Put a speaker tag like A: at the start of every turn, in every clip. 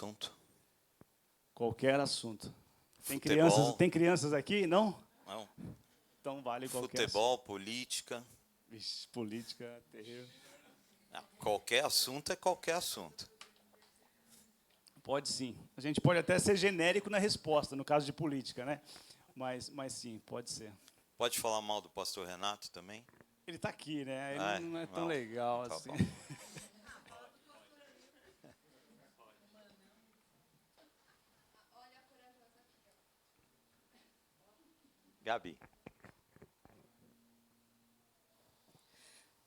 A: assunto.
B: Qualquer assunto.
A: Futebol.
B: Tem crianças aqui? Não?
A: Não.
B: Então vale qualquer
A: Futebol, política.
B: assunto. Vixe, política, terrível.
A: Qualquer assunto é qualquer assunto.
B: Pode sim. A gente pode até ser genérico na resposta, no caso de política, né? Mas sim, pode ser.
A: Pode falar mal do pastor Renato também?
B: Ele está aqui, né? Ele não é tão legal
A: tá
B: assim.
A: Bom. Gabi.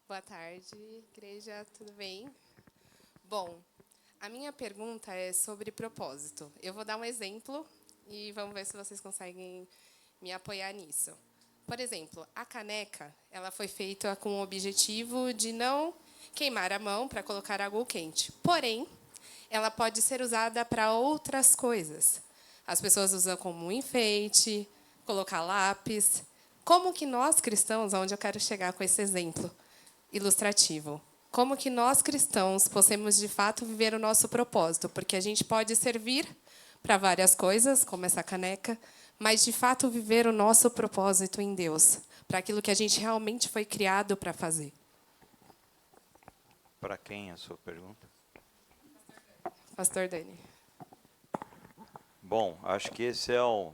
C: Boa tarde, igreja, tudo bem? Bom, a minha pergunta é sobre propósito. Eu vou dar um exemplo e vamos ver se vocês conseguem me apoiar nisso. Por exemplo, a caneca, ela foi feita com o objetivo de não queimar a mão para colocar água quente. Porém, ela pode ser usada para outras coisas. As pessoas usam como enfeite, colocar lápis. Como que nós cristãos, onde eu quero chegar com esse exemplo ilustrativo, como que nós cristãos possamos de fato viver o nosso propósito? Porque a gente pode servir para várias coisas, como essa caneca, mas de fato viver o nosso propósito em Deus, para aquilo que a gente realmente foi criado para fazer.
A: Para quem a sua pergunta?
C: Pastor Dani.
A: Bom, acho que esse é um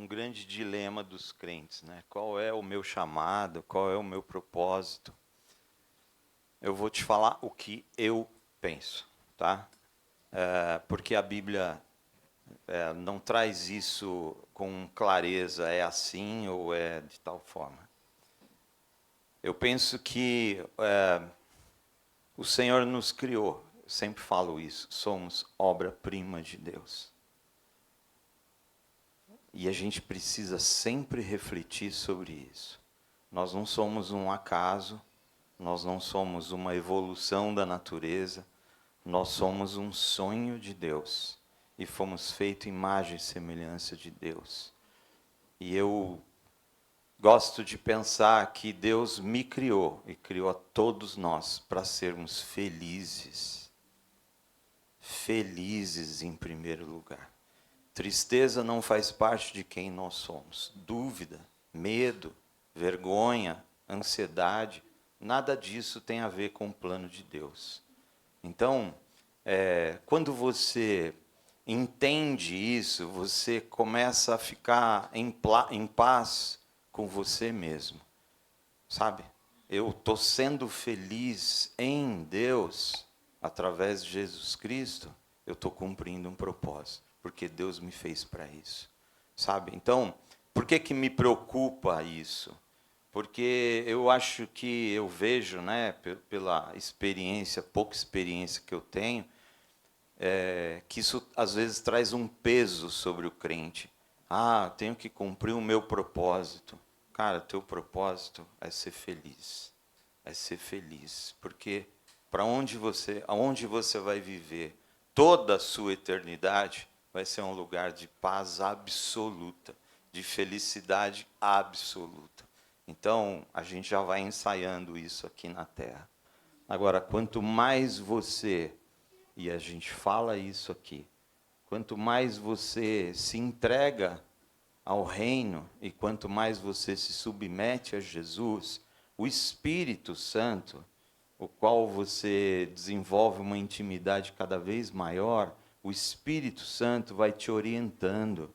A: grande dilema dos crentes, né? Qual é o meu chamado? Qual é o meu propósito? Eu vou te falar o que eu penso, tá? Porque a Bíblia não traz isso com clareza, é assim ou é de tal forma. Eu penso que o Senhor nos criou, eu sempre falo isso, somos obra-prima de Deus. E a gente precisa sempre refletir sobre isso. Nós não somos um acaso, nós não somos uma evolução da natureza, nós somos um sonho de Deus. E fomos feitos imagem e semelhança de Deus. E eu gosto de pensar que Deus me criou e criou a todos nós para sermos felizes. Felizes em primeiro lugar. Tristeza não faz parte de quem nós somos. Dúvida, medo, vergonha, ansiedade, nada disso tem a ver com o plano de Deus. Então, quando você entende isso, você começa a ficar em paz com você mesmo. Sabe? Eu estou sendo feliz em Deus, através de Jesus Cristo, eu estou cumprindo um propósito. Porque Deus me fez para isso, sabe? Então, por que me preocupa isso? Porque eu acho que eu vejo, né, pela experiência, pouca experiência que eu tenho, que isso às vezes traz um peso sobre o crente. Tenho que cumprir o meu propósito. Cara, teu propósito é ser feliz. É ser feliz, porque aonde você vai viver toda a sua eternidade, vai ser um lugar de paz absoluta, de felicidade absoluta. Então, a gente já vai ensaiando isso aqui na Terra. Agora, quanto mais você, e a gente fala isso aqui, quanto mais você se entrega ao reino e quanto mais você se submete a Jesus, o Espírito Santo, o qual você desenvolve uma intimidade cada vez maior, o Espírito Santo vai te orientando.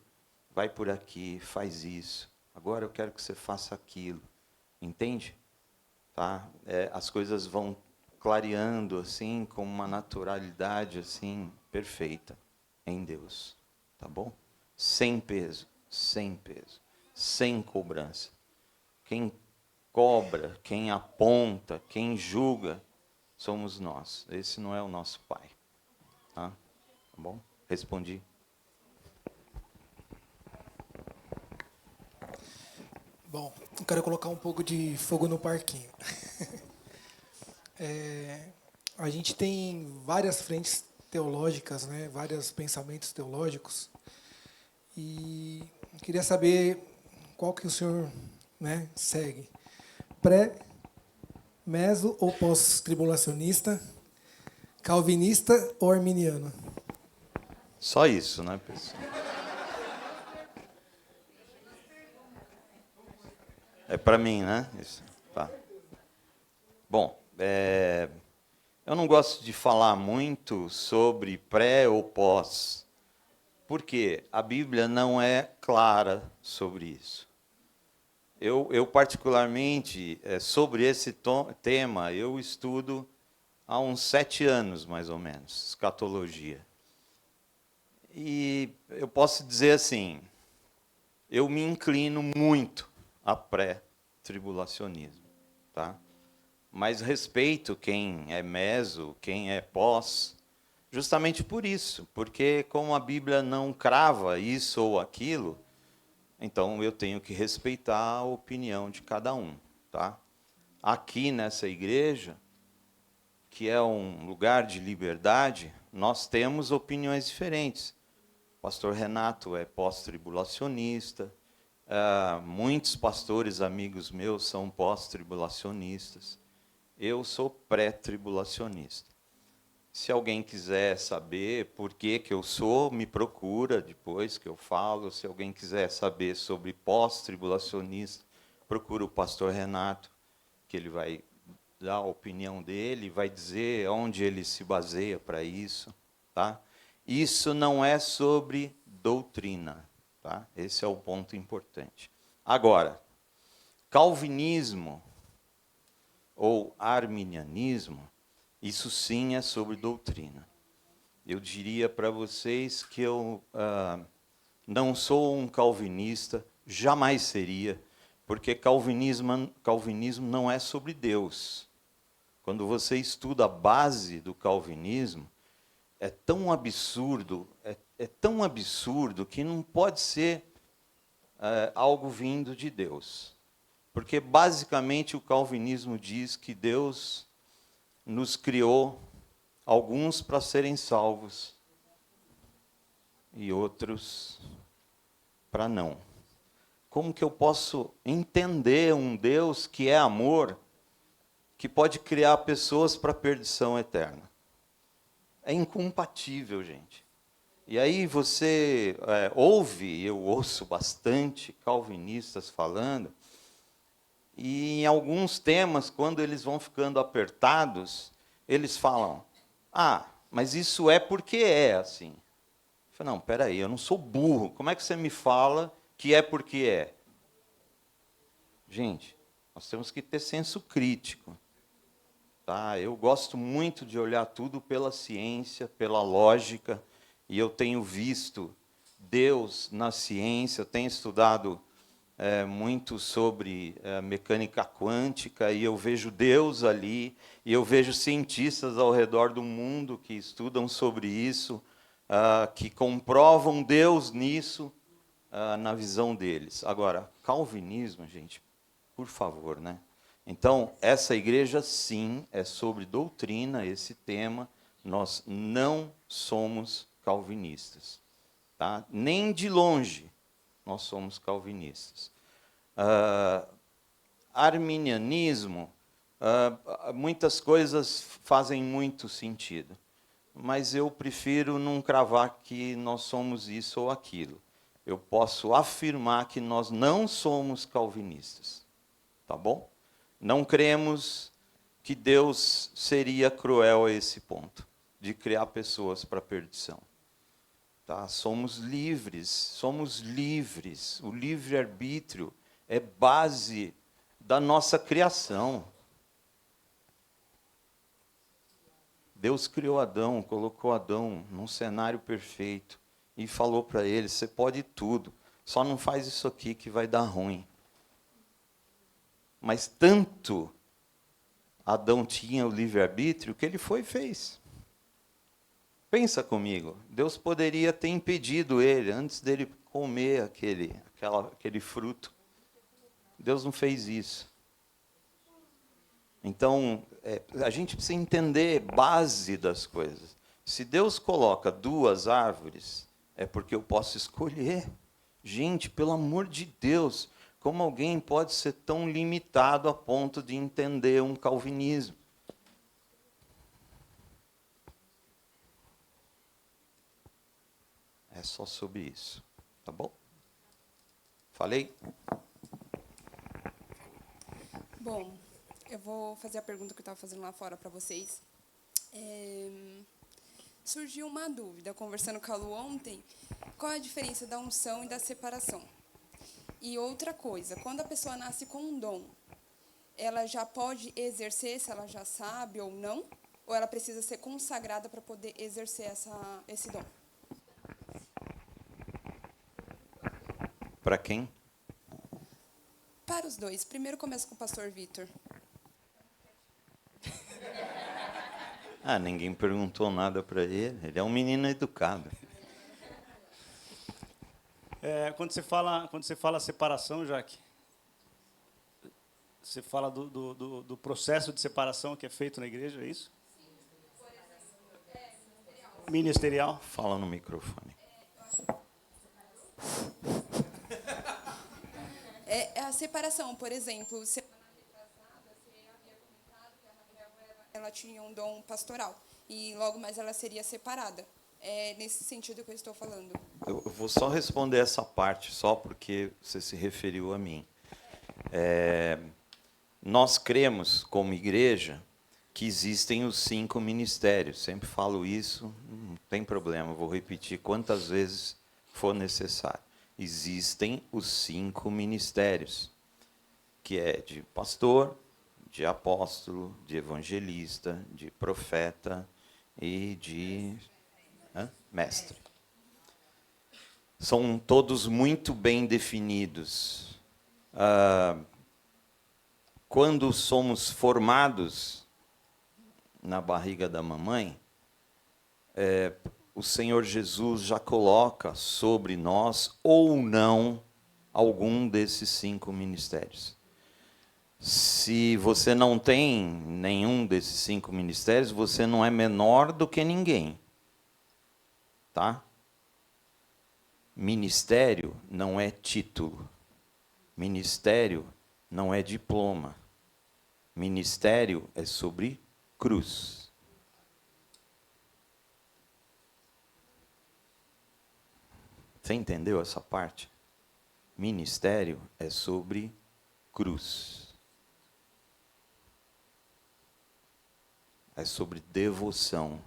A: Vai por aqui, faz isso. Agora eu quero que você faça aquilo. Entende? Tá? As coisas vão clareando assim, com uma naturalidade assim, perfeita em Deus. Tá bom? Sem peso, sem cobrança. Quem cobra, quem aponta, quem julga, somos nós. Esse não é o nosso Pai. Tá bom? Respondi.
D: Bom, eu quero colocar um pouco de fogo no parquinho. A gente tem várias frentes teológicas, né? Vários pensamentos teológicos. E eu queria saber qual que o senhor, né, segue. Pré, meso ou pós-tribulacionista, Calvinista ou arminiano?
A: Só isso, né, pessoal? É para mim, né? Isso. Tá. Bom, eu não gosto de falar muito sobre pré ou pós, porque a Bíblia não é clara sobre isso. Eu particularmente, sobre esse tema, eu estudo há uns 7 anos, mais ou menos, escatologia. E eu posso dizer assim, eu me inclino muito a pré-tribulacionismo, tá? Mas respeito quem é meso, quem é pós, justamente por isso, porque como a Bíblia não crava isso ou aquilo, então eu tenho que respeitar a opinião de cada um, tá? Aqui nessa igreja, que é um lugar de liberdade, nós temos opiniões diferentes. O pastor Renato é pós-tribulacionista, muitos pastores amigos meus são pós-tribulacionistas. Eu sou pré-tribulacionista. Se alguém quiser saber por que eu sou, me procura depois que eu falo. Se alguém quiser saber sobre pós-tribulacionista, procura o pastor Renato, que ele vai dar a opinião dele, vai dizer onde ele se baseia para isso. Tá? Isso não é sobre doutrina. Tá? Esse é o ponto importante. Agora, calvinismo ou arminianismo, isso sim é sobre doutrina. Eu diria para vocês que eu não sou um calvinista, jamais seria, porque calvinismo não é sobre Deus. Quando você estuda a base do calvinismo, é tão absurdo, tão absurdo que não pode ser algo vindo de Deus. Porque, basicamente, o calvinismo diz que Deus nos criou, alguns para serem salvos e outros para não. Como que eu posso entender um Deus que é amor, que pode criar pessoas para a perdição eterna? É incompatível, gente. E aí você eu ouço bastante calvinistas falando, e em alguns temas, quando eles vão ficando apertados, eles falam, mas isso é porque é assim. Eu falo, não, peraí, eu não sou burro, como é que você me fala que é porque é? Gente, nós temos que ter senso crítico. Tá? Eu gosto muito de olhar tudo pela ciência, pela lógica, e eu tenho visto Deus na ciência, eu tenho estudado muito sobre mecânica quântica, e eu vejo Deus ali, e eu vejo cientistas ao redor do mundo que estudam sobre isso, que comprovam Deus nisso, na visão deles. Agora, calvinismo, gente, por favor, né? Então, essa igreja, sim, é sobre doutrina, esse tema. Nós não somos calvinistas. Tá? Nem de longe nós somos calvinistas. Arminianismo, muitas coisas fazem muito sentido, mas eu prefiro não cravar que nós somos isso ou aquilo. Eu posso afirmar que nós não somos calvinistas. Tá bom? Não cremos que Deus seria cruel a esse ponto, de criar pessoas para a perdição. Tá? Somos livres, somos livres. O livre-arbítrio é base da nossa criação. Deus criou Adão, colocou Adão num cenário perfeito e falou para ele, você pode tudo, só não faz isso aqui que vai dar ruim. Mas tanto Adão tinha o livre-arbítrio que ele foi e fez. Pensa comigo, Deus poderia ter impedido ele antes dele comer aquele fruto. Deus não fez isso. Então, a gente precisa entender a base das coisas. Se Deus coloca 2 árvores, é porque eu posso escolher. Gente, pelo amor de Deus, como alguém pode ser tão limitado a ponto de entender um calvinismo? só sobre isso. Tá bom? Falei?
E: Bom, eu vou fazer a pergunta que eu estava fazendo lá fora para vocês. Surgiu uma dúvida, conversando com a Lu ontem, qual é a diferença da unção e da separação? E outra coisa, quando a pessoa nasce com um dom, ela já pode exercer, se ela já sabe ou não? Ou ela precisa ser consagrada para poder exercer esse dom?
A: Para quem?
E: Para os dois. Primeiro começa com o pastor Vitor.
A: Ah, ninguém perguntou nada para ele. Ele é um menino educado.
B: Quando você fala separação, Jaque, você fala do processo de separação que é feito na igreja, é isso? Ministerial.
A: Fala no microfone.
E: É a separação, por exemplo, semana retrasada, você havia comentado que a Raquel ela tinha um dom pastoral e logo mais ela seria separada. É nesse sentido que eu estou falando.
A: Eu vou só responder essa parte, só porque você se referiu a mim. Nós cremos, como igreja, que existem os 5 ministérios. Sempre falo isso, não tem problema, vou repetir quantas vezes for necessário. Existem os 5 ministérios, que é de pastor, de apóstolo, de evangelista, de profeta e de mestre. São todos muito bem definidos. Quando somos formados na barriga da mamãe, o Senhor Jesus já coloca sobre nós, ou não, algum desses 5 ministérios. Se você não tem nenhum desses 5 ministérios, você não é menor do que ninguém. Tá? Ministério não é título. Ministério não é diploma. Ministério é sobre cruz. Você entendeu essa parte? Ministério é sobre cruz. É sobre devoção.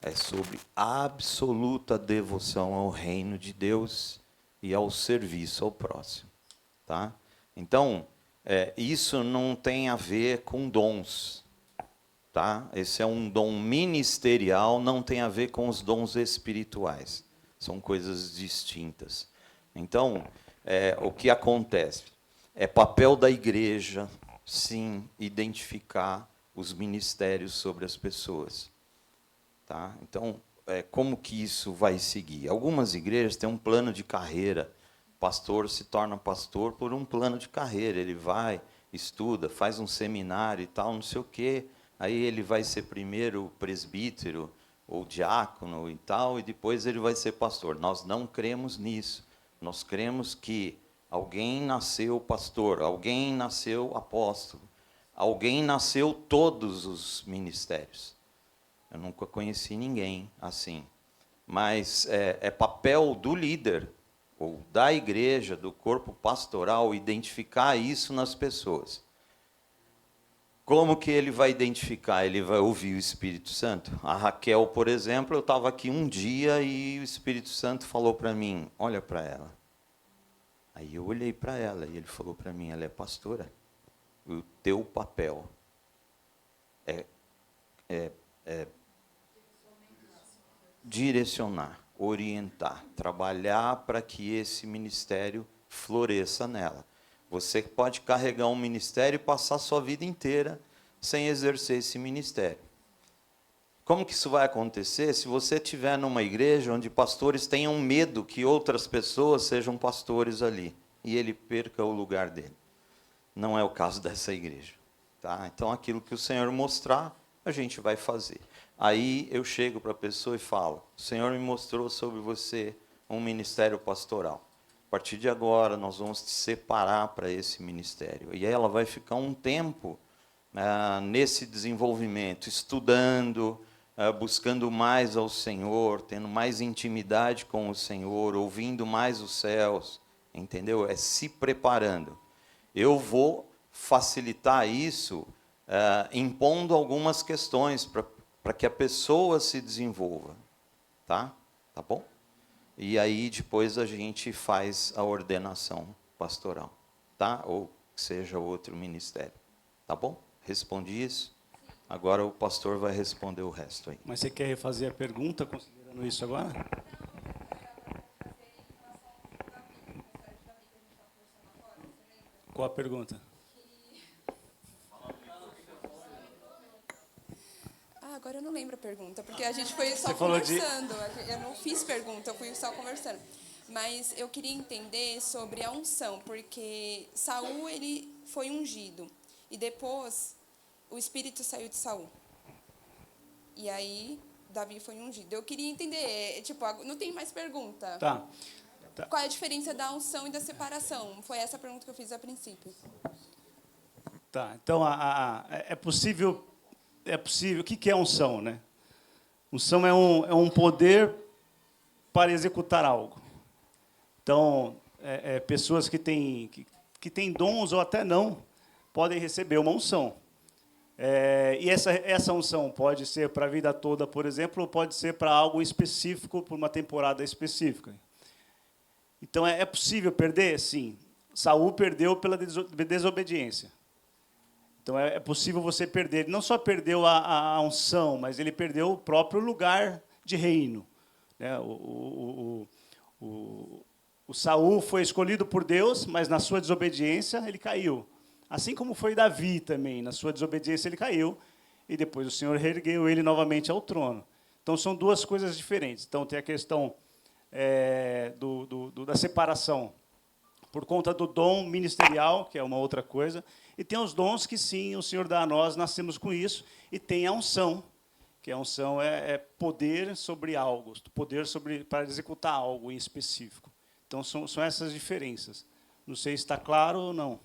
A: É sobre absoluta devoção ao reino de Deus e ao serviço ao próximo. Tá? Então, isso não tem a ver com dons. Tá? Esse é um dom ministerial, não tem a ver com os dons espirituais. São coisas distintas. Então, o que acontece? É papel da igreja, sim, identificar os ministérios sobre as pessoas. Tá? Então, como que isso vai seguir? Algumas igrejas têm um plano de carreira. O pastor se torna pastor por um plano de carreira. Ele vai, estuda, faz um seminário e tal, não sei o quê. Aí ele vai ser primeiro presbítero ou diácono e tal, e depois ele vai ser pastor. Nós não cremos nisso. Nós cremos que alguém nasceu pastor, alguém nasceu apóstolo, alguém nasceu todos os ministérios. Eu nunca conheci ninguém assim. Mas é papel do líder, ou da igreja, do corpo pastoral, identificar isso nas pessoas. Como que ele vai identificar? Ele vai ouvir o Espírito Santo? A Raquel, por exemplo, eu estava aqui um dia e o Espírito Santo falou para mim, olha para ela. Aí eu olhei para ela e ele falou para mim, ela é pastora. O teu papel é direcionar, orientar, trabalhar para que esse ministério floresça nela. Você pode carregar um ministério e passar sua vida inteira sem exercer esse ministério. Como que isso vai acontecer? Se você estiver numa igreja onde pastores tenham medo que outras pessoas sejam pastores ali e ele perca o lugar dele. Não é o caso dessa igreja. Tá? Então, aquilo que o Senhor mostrar, a gente vai fazer. Aí eu chego para a pessoa e falo, o Senhor me mostrou sobre você um ministério pastoral. A partir de agora, nós vamos te separar para esse ministério. E ela vai ficar um tempo nesse desenvolvimento, estudando, buscando mais ao Senhor, tendo mais intimidade com o Senhor, ouvindo mais os céus, entendeu? É se preparando. Eu vou facilitar isso impondo algumas questões para que a pessoa se desenvolva, tá? Tá bom? E aí depois a gente faz a ordenação pastoral, tá? Ou que seja outro ministério, tá bom? Respondi isso? Agora o pastor vai responder o resto aí.
B: Mas você quer refazer a pergunta considerando isso agora? Qual a pergunta?
E: Agora eu não lembro a pergunta, porque a gente foi só
B: Você falou de-
E: conversando. Eu não fiz pergunta, eu fui só conversando. Mas eu queria entender sobre a unção, porque Saul ele foi ungido e depois o espírito saiu de Saul. E aí Davi foi ungido. Eu queria entender, tipo, não tem mais pergunta.
B: Tá.
E: Qual é a diferença da unção e da separação? Foi essa a pergunta que eu fiz a princípio.
B: Tá. Então, é possível. O que é unção, né? Unção é um poder para executar algo. Então, pessoas que têm dons ou até não podem receber uma unção. E essa unção pode ser para a vida toda, por exemplo, ou pode ser para algo específico, por uma temporada específica. Então, é possível perder? Sim. Saul perdeu pela desobediência. Então, é possível você perder. Ele não só perdeu a unção, mas ele perdeu o próprio lugar de reino, né? O Saul foi escolhido por Deus, mas na sua desobediência ele caiu. Assim como foi Davi também, na sua desobediência ele caiu, e depois o Senhor reergueu ele novamente ao trono. Então, são duas coisas diferentes. Então, tem a questão da separação por conta do dom ministerial, que é uma outra coisa, e tem os dons que, sim, o Senhor dá a nós, nascemos com isso, e tem a unção, que a unção é poder sobre algo, poder para executar algo em específico. Então, são essas diferenças. Não sei se está claro ou não.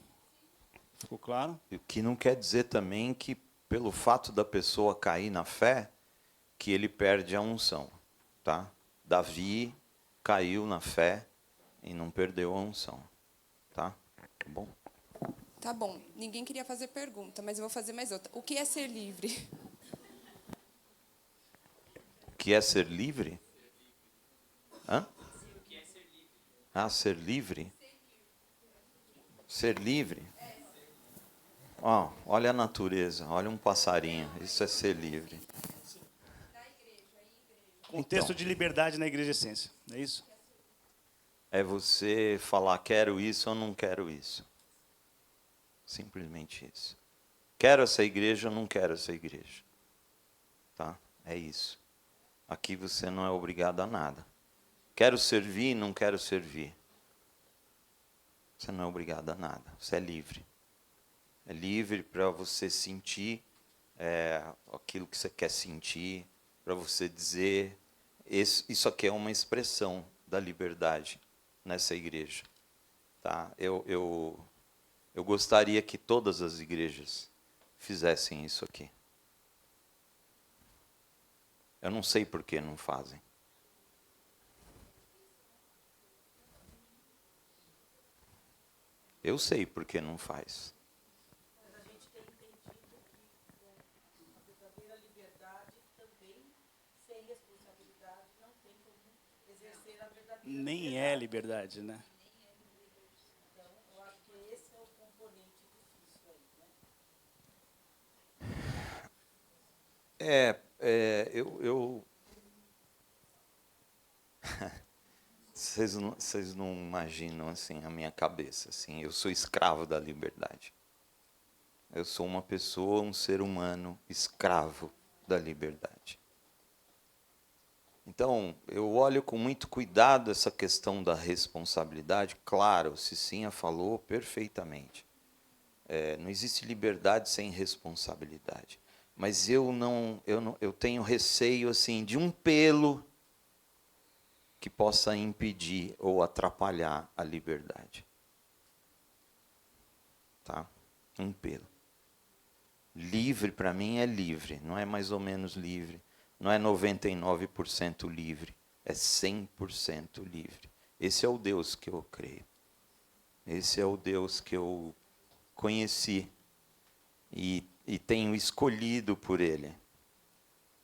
B: Ficou claro?
A: O que não quer dizer também que, pelo fato da pessoa cair na fé, que ele perde a unção, tá? Davi caiu na fé e não perdeu a unção, tá? Tá bom?
E: Tá bom. Ninguém queria fazer pergunta, mas eu vou fazer mais outra. O que é ser livre?
A: O que é ser livre? Hã? Ah, ser livre? Ser livre? Olha a natureza, olha um passarinho. Isso é ser livre.
B: Contexto de liberdade na Igreja Essência, é isso?
A: É você falar, quero isso ou não quero isso. Simplesmente isso. Quero essa igreja ou não quero essa igreja. Tá? É isso. Aqui você não é obrigado a nada. Quero servir, não quero servir. Você não é obrigado a nada. Você é livre. É livre para você sentir aquilo que você quer sentir, para você dizer. Isso aqui é uma expressão da liberdade nessa igreja. Tá? Eu gostaria que todas as igrejas fizessem isso aqui. Eu não sei por que não fazem. Eu sei por que não faz.
F: Mas a gente tem entendido que a verdadeira liberdade também, sem responsabilidade, não tem como exercer a verdadeira
B: Nem é liberdade, né?
F: Então, eu acho que esse é o componente difícil aí, né?
A: Vocês não imaginam assim a minha cabeça, assim, eu sou escravo da liberdade. Eu sou uma pessoa, um ser humano escravo da liberdade. Então, eu olho com muito cuidado essa questão da responsabilidade. Claro, Cicinha falou perfeitamente. Não existe liberdade sem responsabilidade. Mas eu tenho receio assim de um pelo que possa impedir ou atrapalhar a liberdade. Tá? Um pelo. Livre para mim é livre, não é mais ou menos livre. não é 99% livre, é 100% livre. Esse é o Deus que eu creio. Esse é o Deus que eu conheci e tenho escolhido por Ele.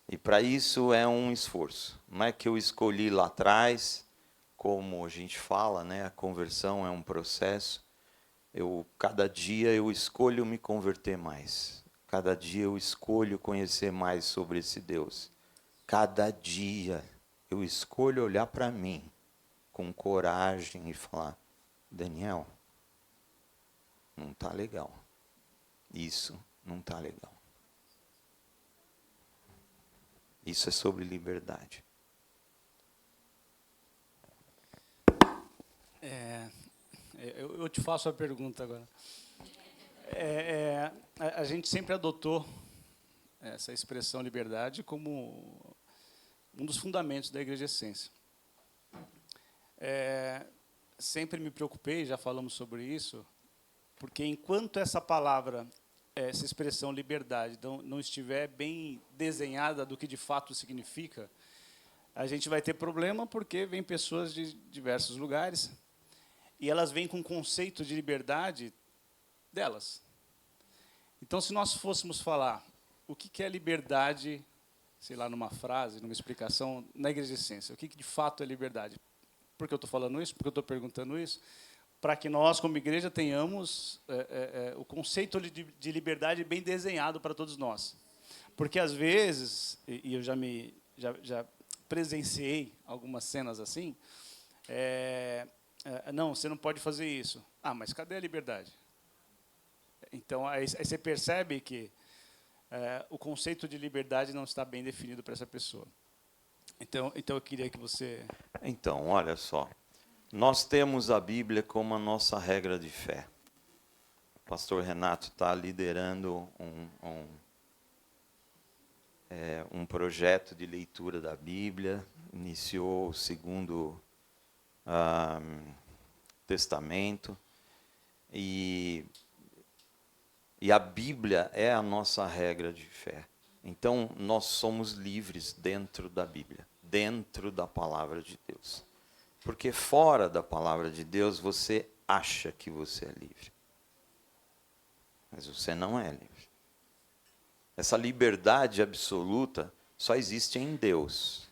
A: E para isso é um esforço. Não é que eu escolhi lá atrás, como a gente fala, né? A conversão é um processo. Cada dia eu escolho me converter mais. Cada dia eu escolho conhecer mais sobre esse Deus. Cada dia eu escolho olhar para mim com coragem e falar: Daniel, não está legal. Isso não está legal. Isso é sobre liberdade.
B: Eu te faço a pergunta agora. A gente sempre adotou essa expressão liberdade como um dos fundamentos da Igreja Essência. Sempre me preocupei, já falamos sobre isso, porque enquanto essa palavra, essa expressão liberdade, não estiver bem desenhada do que de fato significa, a gente vai ter problema, porque vem pessoas de diversos lugares e elas vêm com o conceito de liberdade delas. Então, se nós fôssemos falar o que é liberdade, sei lá, numa frase, numa explicação, na Igreja Essência, o que de fato é liberdade? Por que eu estou falando isso? Por que eu estou perguntando isso? Para que nós, como igreja, tenhamos o conceito de liberdade bem desenhado para todos nós. Porque, às vezes, e eu já presenciei algumas cenas assim, não, você não pode fazer isso. Ah, mas cadê a liberdade? Então, aí você percebe que o conceito de liberdade não está bem definido para essa pessoa. Então eu queria que você...
A: Então, olha só. Nós temos a Bíblia como a nossa regra de fé. O pastor Renato está liderando um projeto de leitura da Bíblia, iniciou o segundo Testamento, e a Bíblia é a nossa regra de fé. Então, nós somos livres dentro da Bíblia, dentro da palavra de Deus. Porque fora da palavra de Deus, você acha que você é livre. Mas você não é livre. Essa liberdade absoluta só existe em Deus.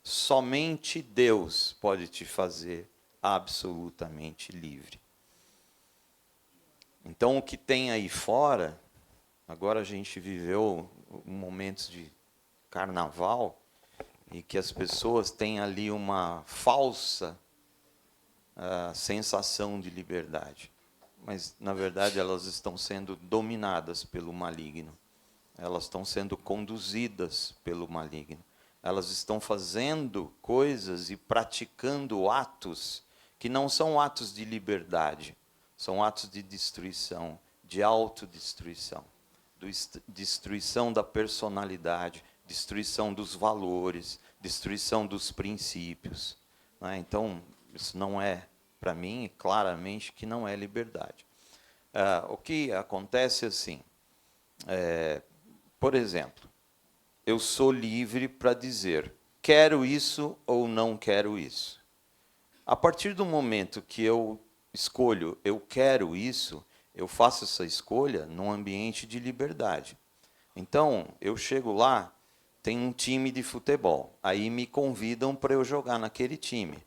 A: Somente Deus pode te fazer absolutamente livre. Então, o que tem aí fora, agora a gente viveu momentos de carnaval, e que as pessoas têm ali uma falsa sensação de liberdade. Mas, na verdade, elas estão sendo dominadas pelo maligno. Elas estão sendo conduzidas pelo maligno. Elas estão fazendo coisas e praticando atos que não são atos de liberdade, são atos de destruição, de autodestruição, destruição da personalidade, destruição dos valores, destruição dos princípios. Né? Então, isso não é, para mim, claramente que não é liberdade. O que acontece assim, por exemplo, eu sou livre para dizer, quero isso ou não quero isso. A partir do momento que eu escolho, eu quero isso, eu faço essa escolha num ambiente de liberdade. Então, eu chego lá, tem um time de futebol, aí me convidam para eu jogar naquele time.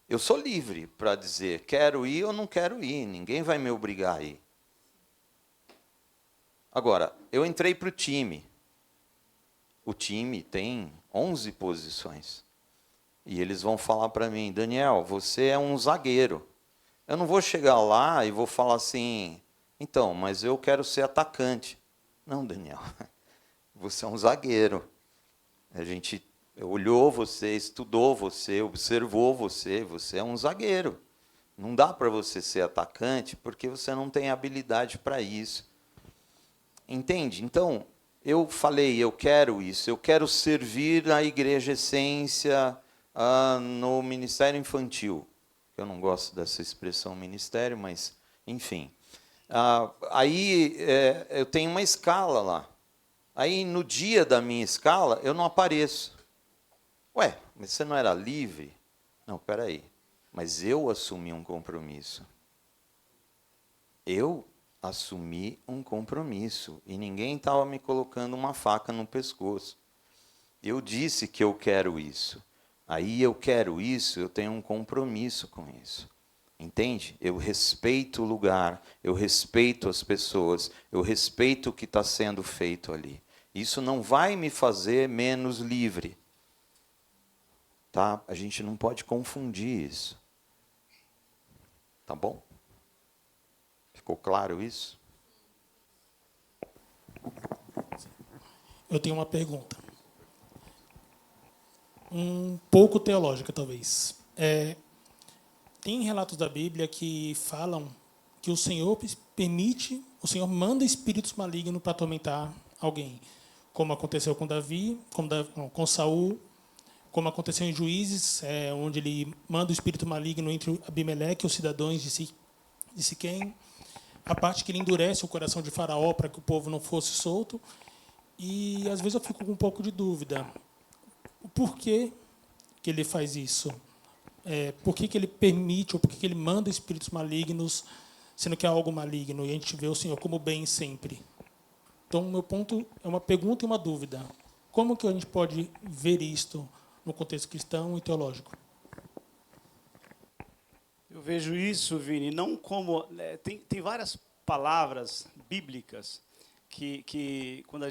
A: Eu sou livre para dizer, quero ir ou não quero ir, ninguém vai me obrigar a ir. Agora, eu entrei para o time. O time tem 11 posições. E eles vão falar para mim, Daniel, você é um zagueiro. Eu não vou chegar lá e vou falar assim, então, mas eu quero ser atacante. Não, Daniel, você é um zagueiro. A gente olhou você, estudou você, observou você, você é um zagueiro. Não dá para você ser atacante porque você não tem habilidade para isso. Entende? Então, eu falei, eu quero isso, eu quero servir a Igreja Essência no Ministério Infantil. Eu não gosto dessa expressão ministério, mas, enfim. Aí eu tenho uma escala lá. Aí, no dia da minha escala, eu não apareço. Ué, mas você não era livre? Não, peraí. Mas eu assumi um compromisso. Eu assumi um compromisso. E ninguém estava me colocando uma faca no pescoço. Eu disse que eu quero isso. Aí eu quero isso, eu tenho um compromisso com isso. Entende? Eu respeito o lugar, eu respeito as pessoas, eu respeito o que está sendo feito ali. Isso não vai me fazer menos livre. Tá? A gente não pode confundir isso. Tá bom? Ficou claro isso?
G: Eu tenho uma pergunta. Um pouco teológica, talvez. Tem relatos da Bíblia que falam que o Senhor permite, o Senhor manda espíritos malignos para atormentar alguém, como aconteceu com Davi, com Saul, como aconteceu em Juízes, onde ele manda o espírito maligno entre Abimeleque e os cidadãos de Siquém, a parte que ele endurece o coração de Faraó para que o povo não fosse solto. E às vezes eu fico com um pouco de dúvida. O porquê que ele faz isso? Por que ele permite, ou por que ele manda espíritos malignos, sendo que é algo maligno, e a gente vê o Senhor como bem sempre? Então, meu ponto é uma pergunta e uma dúvida. Como que a gente pode ver isto no contexto cristão e teológico?
B: Eu vejo isso, Vini, não como... Tem várias palavras bíblicas que quando a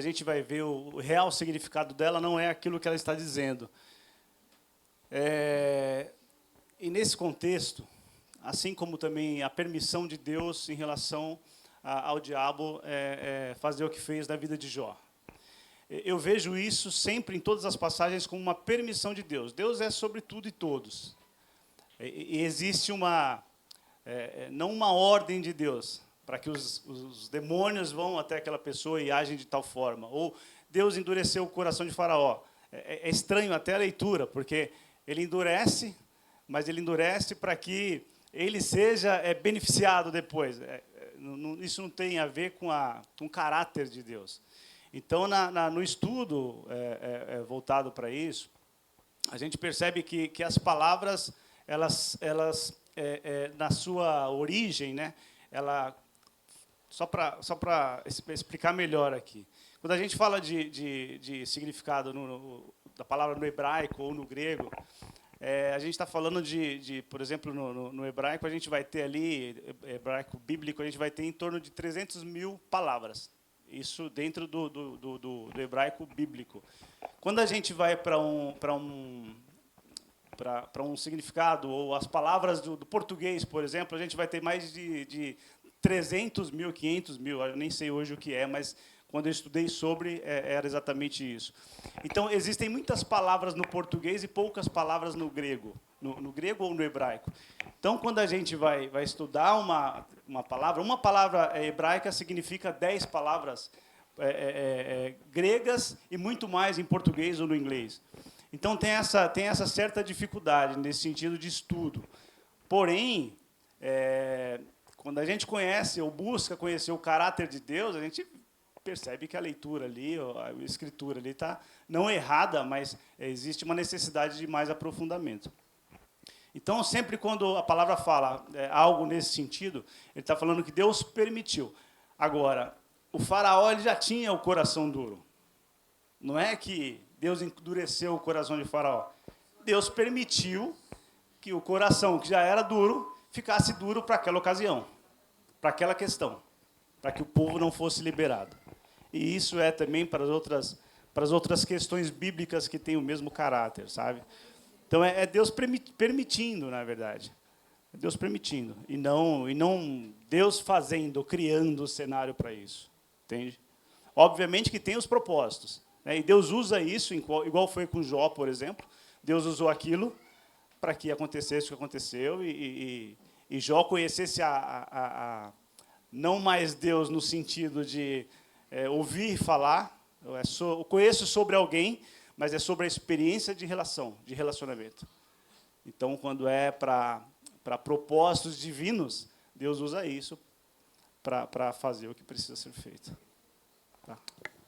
B: gente vai ver o real significado dela, não é aquilo que ela está dizendo. E nesse contexto, assim como também a permissão de Deus em relação ao diabo fazer o que fez na vida de Jó. Eu vejo isso sempre em todas as passagens como uma permissão de Deus. Deus é sobre tudo e todos. E existe não uma ordem de Deus para que os demônios vão até aquela pessoa e agem de tal forma. Ou Deus endureceu o coração de Faraó. É estranho até a leitura, porque ele endurece, mas ele endurece para que ele seja beneficiado depois. Isso não tem a ver com o caráter de Deus. Então, no estudo voltado para isso, a gente percebe que as palavras, elas na sua origem, né, só para explicar melhor aqui. Quando a gente fala de significado da palavra no hebraico ou no grego, a gente está falando por exemplo, no hebraico, a gente vai ter ali, hebraico bíblico, a gente vai ter em torno de 300 mil palavras. Isso dentro do hebraico bíblico. Quando a gente vai para um significado, ou as palavras do português, por exemplo, a gente vai ter mais de 300 mil, 500 mil, eu nem sei hoje o que é, mas quando eu estudei sobre, era exatamente isso. Então, existem muitas palavras no português e poucas palavras no grego. No grego ou no hebraico. Então, quando a gente vai estudar uma palavra hebraica significa 10 palavras gregas e muito mais em português ou no inglês. Então, tem essa certa dificuldade nesse sentido de estudo. Porém, quando a gente conhece ou busca conhecer o caráter de Deus, a gente percebe que a leitura ali, a escritura ali está não errada, mas existe uma necessidade de mais aprofundamento. Então, sempre quando a palavra fala algo nesse sentido, ele está falando que Deus permitiu. Agora, o faraó ele já tinha o coração duro. Não é que Deus endureceu o coração de faraó. Deus permitiu que o coração, que já era duro, ficasse duro para aquela ocasião, para aquela questão, para que o povo não fosse liberado. E isso é também para as outras questões bíblicas que têm o mesmo caráter, sabe? Então, é Deus permitindo, na verdade. É Deus permitindo. E não Deus fazendo, criando o cenário para isso. Entende? Obviamente que tem os propósitos. Né? E Deus usa isso, igual foi com Jó, por exemplo. Deus usou aquilo para que acontecesse o que aconteceu. E Jó conhecesse não mais Deus no sentido de ouvir falar. Eu conheço sobre alguém, mas é sobre a experiência de relacionamento. Então, quando é para propósitos divinos, Deus usa isso para fazer o que precisa ser feito.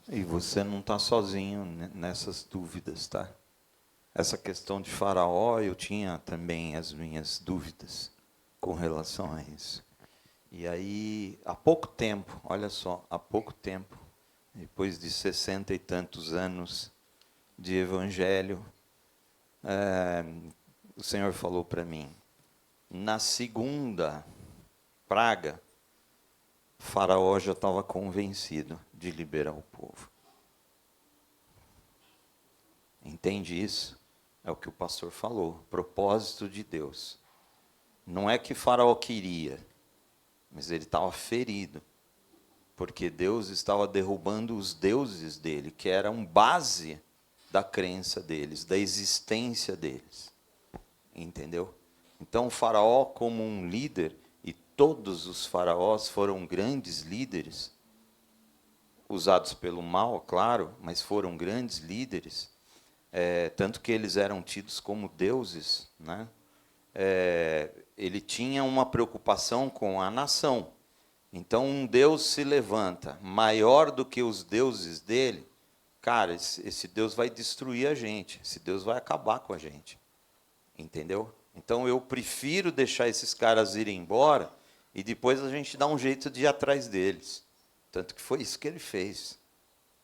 A: E você não está sozinho nessas dúvidas, tá? Essa questão de Faraó, eu tinha também as minhas dúvidas com relação a isso. E aí, há pouco tempo, olha só, há pouco tempo, depois de 60 e tantos anos de evangelho, o Senhor falou para mim, na segunda praga, Faraó já estava convencido de liberar o povo. Entende isso? É o que o pastor falou, propósito de Deus. Não é que Faraó queria, mas ele estava ferido, porque Deus estava derrubando os deuses dele, que eram base da crença deles, da existência deles. Entendeu? Então, Faraó, como um líder, e todos os faraós foram grandes líderes, usados pelo mal, claro, mas foram grandes líderes, tanto que eles eram tidos como deuses, né? Ele tinha uma preocupação com a nação. Então, um Deus se levanta maior do que os deuses dele, cara, esse Deus vai destruir a gente, esse Deus vai acabar com a gente. Entendeu? Então, eu prefiro deixar esses caras irem embora e depois a gente dá um jeito de ir atrás deles. Tanto que foi isso que ele fez.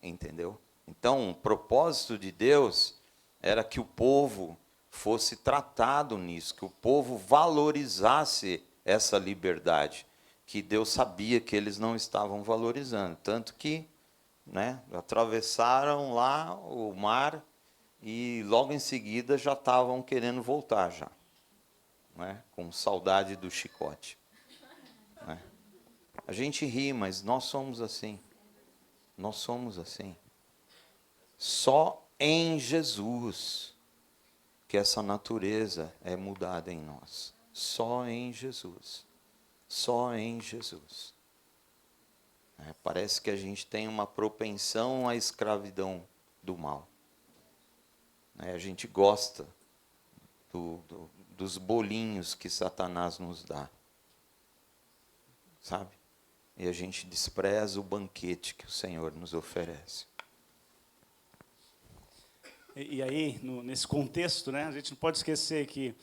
A: Entendeu? Então, o propósito de Deus era que o povo fosse tratado nisso, que o povo valorizasse essa liberdade, que Deus sabia que eles não estavam valorizando. Tanto que, né, atravessaram lá o mar e logo em seguida já estavam querendo voltar já, né, com saudade do chicote. Né? A gente ri, mas nós somos assim. Nós somos assim. Só em Jesus que essa natureza é mudada em nós. Só em Jesus. Só em Jesus. Parece que a gente tem uma propensão à escravidão do mal. A gente gosta dos bolinhos que Satanás nos dá. Sabe? E a gente despreza o banquete que o Senhor nos oferece.
B: E aí, nesse contexto, né, a gente não pode esquecer que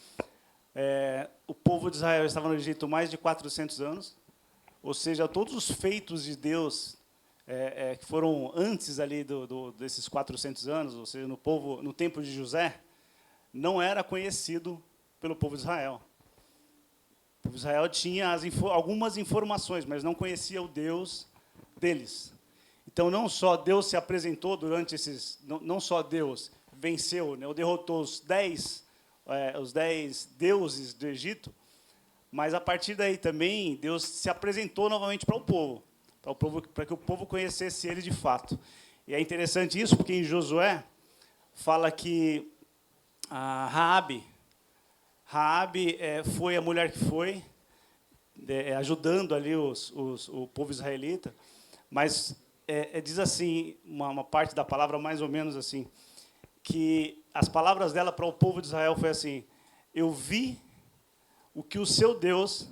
B: o povo de Israel estava no Egito mais de 400 anos, ou seja, todos os feitos de Deus que foram antes ali desses 400 anos, ou seja, no tempo de José, não era conhecido pelo povo de Israel. O povo de Israel tinha algumas informações, mas não conhecia o Deus deles. Então, não só Deus se apresentou durante esses... Não só Deus venceu, né, ou derrotou os 10 deuses do Egito, mas, a partir daí também, Deus se apresentou novamente para o povo, para que o povo conhecesse ele de fato. E é interessante isso, porque em Josué fala que a Raabe foi a mulher que foi, ajudando ali o povo israelita, mas diz assim, uma parte da palavra mais ou menos assim, que as palavras dela para o povo de Israel foi assim: eu vi o que o seu Deus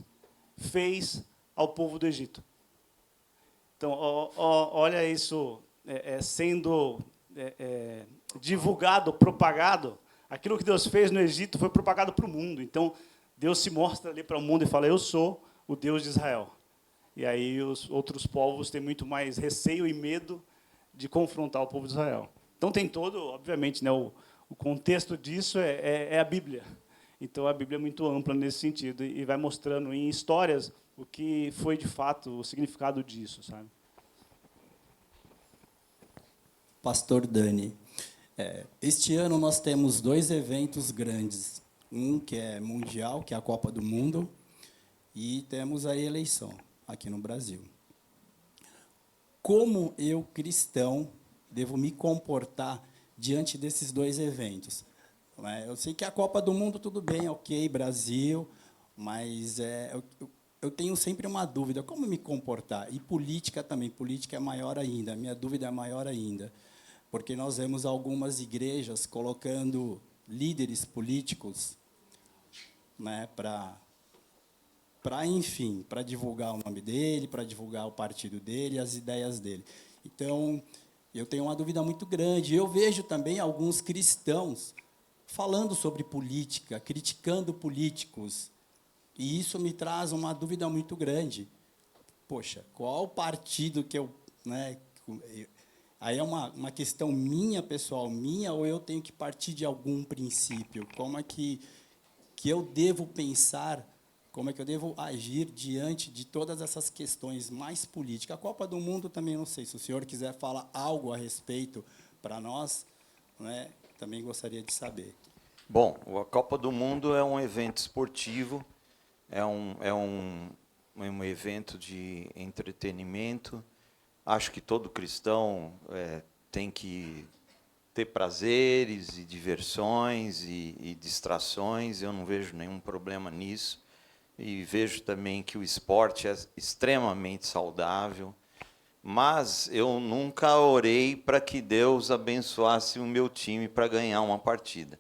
B: fez ao povo do Egito. Então, olha isso sendo divulgado, propagado. Aquilo que Deus fez no Egito foi propagado para o mundo. Então, Deus se mostra ali para o mundo e fala: eu sou o Deus de Israel. E aí os outros povos têm muito mais receio e medo de confrontar o povo de Israel. Então, tem todo, obviamente, né, o contexto disso é a Bíblia. Então, a Bíblia é muito ampla nesse sentido e vai mostrando em histórias o que foi, de fato, o significado disso, sabe?
H: Pastor Dani, este ano nós temos 2 eventos grandes. Um que é mundial, que é a Copa do Mundo, e temos a eleição aqui no Brasil. Como eu, cristão, devo me comportar diante desses 2 eventos? Eu sei que a Copa do Mundo, tudo bem, ok, Brasil, mas eu tenho sempre uma dúvida, como me comportar? E política também, política é maior ainda, a minha dúvida é maior ainda, porque nós vemos algumas igrejas colocando líderes políticos, né, enfim, para divulgar o nome dele, para divulgar o partido dele, as ideias dele. Então, eu tenho uma dúvida muito grande. Eu vejo também alguns cristãos falando sobre política, criticando políticos, e isso me traz uma dúvida muito grande. Poxa, qual partido que eu... Né, aí é uma questão minha, pessoal, minha, ou eu tenho que partir de algum princípio? Como é que eu devo pensar, como é que eu devo agir diante de todas essas questões mais políticas? A Copa do Mundo também, não sei, se o senhor quiser falar algo a respeito para nós, né, também gostaria de saber.
A: Bom, a Copa do Mundo é um evento esportivo, é um evento de entretenimento. Acho que todo cristão tem que ter prazeres e diversões e distrações. Eu não vejo nenhum problema nisso. E vejo também que o esporte é extremamente saudável. Mas eu nunca orei para que Deus abençoasse o meu time para ganhar uma partida.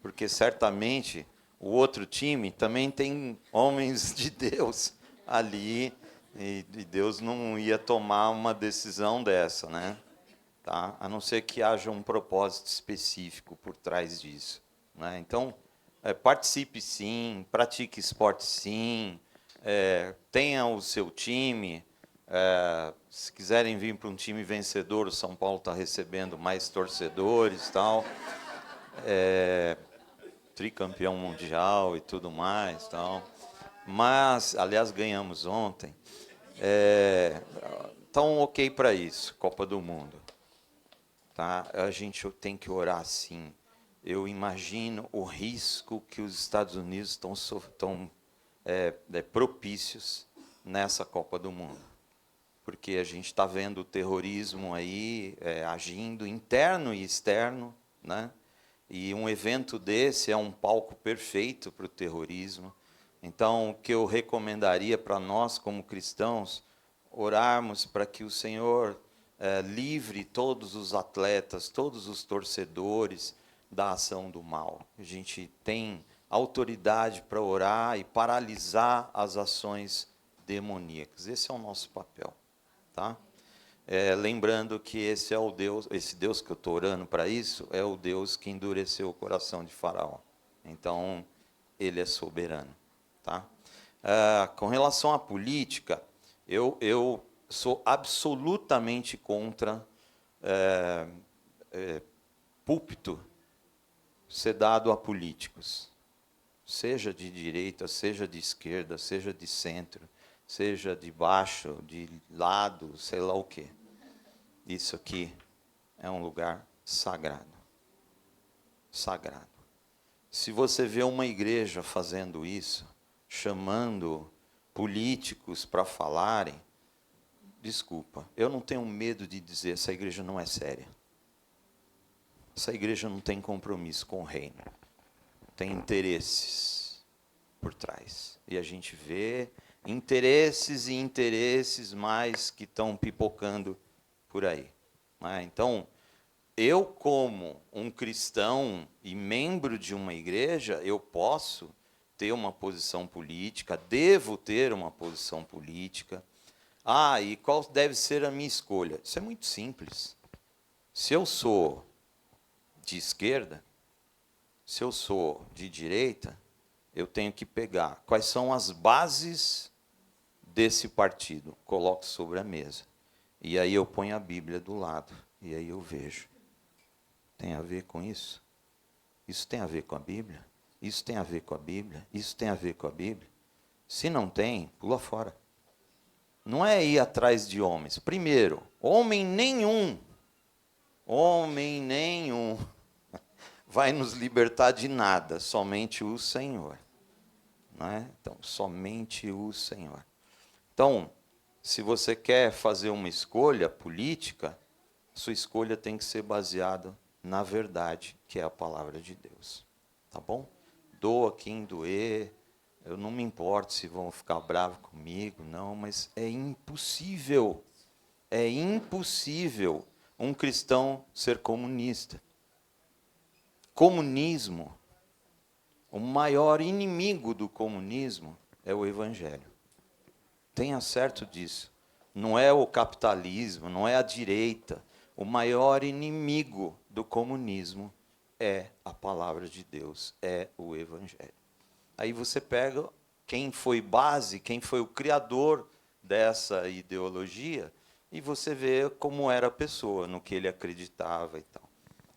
A: Porque certamente o outro time também tem homens de Deus ali, e Deus não ia tomar uma decisão dessa, né? Tá? A não ser que haja um propósito específico por trás disso, né? Então, participe sim, pratique esporte sim, tenha o seu time. Se quiserem vir para um time vencedor, o São Paulo está recebendo mais torcedores, tal. Tricampeão mundial e tudo mais, tal. Mas, aliás, ganhamos ontem. Então, ok para isso, Copa do Mundo. Tá? A gente tem que orar sim. Eu imagino o risco que os Estados Unidos estão propícios nessa Copa do Mundo. Porque a gente está vendo o terrorismo aí agindo interno e externo, né? E um evento desse é um palco perfeito para o terrorismo. Então, o que eu recomendaria para nós, como cristãos, orarmos para que o Senhor livre todos os atletas, todos os torcedores da ação do mal. A gente tem autoridade para orar e paralisar as ações demoníacas. Esse é o nosso papel, tá? Lembrando que esse é o Deus, esse Deus que eu estou orando para isso, é o Deus que endureceu o coração de Faraó. Então, ele é soberano. Tá? Com relação à política, eu sou absolutamente contra púlpito ser dado a políticos. Seja de direita, seja de esquerda, seja de centro, seja de baixo, de lado, sei lá o quê. Isso aqui é um lugar sagrado. Sagrado. Se você vê uma igreja fazendo isso, chamando políticos para falarem, desculpa, eu não tenho medo de dizer, essa igreja não é séria. Essa igreja não tem compromisso com o reino. Tem interesses por trás. E a gente vê interesses e interesses mais que estão pipocando por aí. Então, eu como um cristão e membro de uma igreja, eu posso ter uma posição política, devo ter uma posição política. E qual deve ser a minha escolha? Isso é muito simples. Se eu sou de esquerda, se eu sou de direita, eu tenho que pegar quais são as bases desse partido, coloco sobre a mesa. E aí eu ponho a Bíblia do lado, e aí eu vejo. Tem a ver com isso? Isso tem a ver com a Bíblia? Isso tem a ver com a Bíblia? Isso tem a ver com a Bíblia? Se não tem, pula fora. Não é ir atrás de homens. Primeiro, homem nenhum vai nos libertar de nada, somente o Senhor. Não é? Então, somente o Senhor. Então, se você quer fazer uma escolha política, sua escolha tem que ser baseada na verdade, que é a palavra de Deus. Tá bom? Doa quem doer. Eu não me importo se vão ficar bravos comigo, não, mas é impossível um cristão ser comunista. Comunismo, o maior inimigo do comunismo é o Evangelho. Tenha certo disso. não é o capitalismo, não é a direita. O maior inimigo do comunismo é a palavra de Deus, é o Evangelho. Aí você pega quem foi base, quem foi o criador dessa ideologia, e você vê como era a pessoa, no que ele acreditava e tal,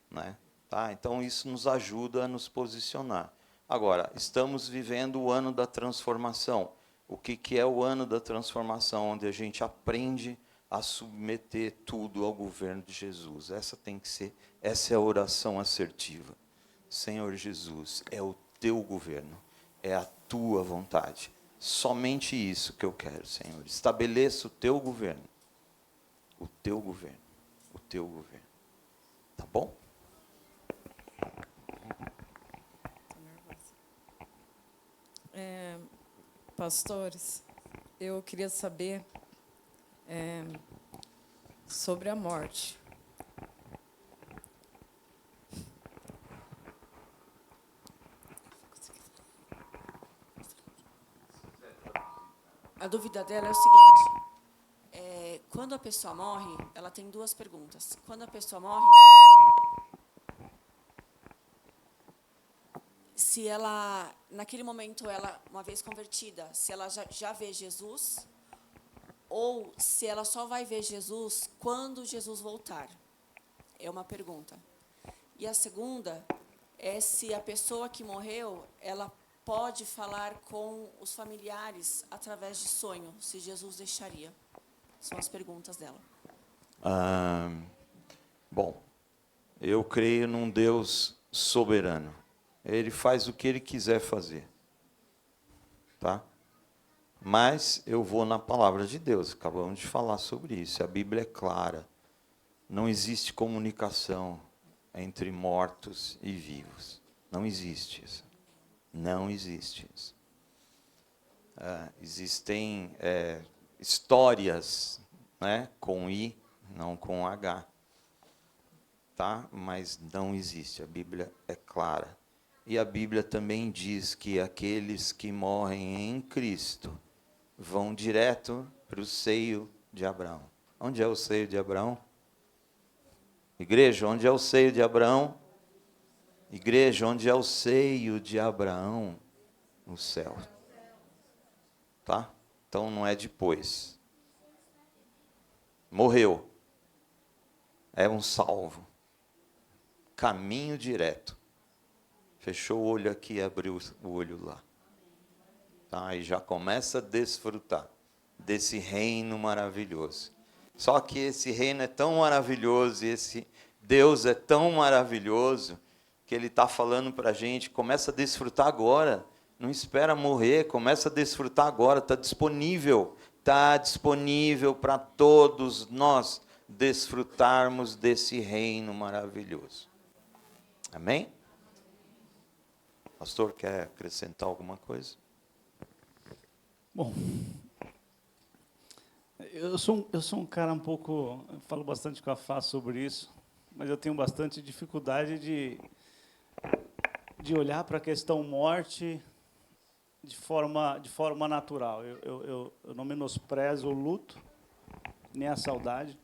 A: né? Tá? Então, isso nos ajuda a nos posicionar. Agora, estamos vivendo o ano da transformação. O que é o ano da transformação? Onde a gente aprende a submeter tudo ao governo de Jesus. Essa é a oração assertiva. Senhor Jesus, é o teu governo, é a tua vontade. Somente isso que eu quero, Senhor. Estabeleça o teu governo. O teu governo. O teu governo. Tá bom?
I: Pastores, eu queria saber sobre a morte.
J: A dúvida dela é o seguinte: quando a pessoa morre, ela tem duas perguntas. Quando a pessoa morre, se ela, naquele momento, ela, uma vez convertida, se ela já vê Jesus, ou se ela só vai ver Jesus quando Jesus voltar. É uma pergunta. E a segunda é se a pessoa que morreu, ela pode falar com os familiares através de sonho, se Jesus deixaria. São as perguntas dela.
A: Bom, eu creio num Deus soberano. Ele faz o que ele quiser fazer. Tá? Mas eu vou na palavra de Deus. Acabamos de falar sobre isso. A Bíblia é clara. Não existe comunicação entre mortos e vivos. Não existe isso. Não existe isso. Existem histórias, né, com I, não com H. Tá? Mas não existe. A Bíblia é clara. E a Bíblia também diz que aqueles que morrem em Cristo vão direto para o seio de Abraão. Onde é o seio de Abraão? Igreja, onde é o seio de Abraão? Igreja, onde é o seio de Abraão? No céu. Tá? Então não é depois. Morreu. É um salvo. Caminho direto. Fechou o olho aqui e abriu o olho lá. Tá? E já começa a desfrutar desse reino maravilhoso. Só que esse reino é tão maravilhoso, e esse Deus é tão maravilhoso, que Ele está falando para a gente, começa a desfrutar agora. Não espera morrer, começa a desfrutar agora. Está disponível para todos nós desfrutarmos desse reino maravilhoso. Amém? Pastor, quer acrescentar alguma coisa?
B: Bom, eu sou um cara um pouco... Eu falo bastante com a Fá sobre isso, mas eu tenho bastante dificuldade de olhar para a questão morte de forma natural. Eu não menosprezo o luto, nem a saudade,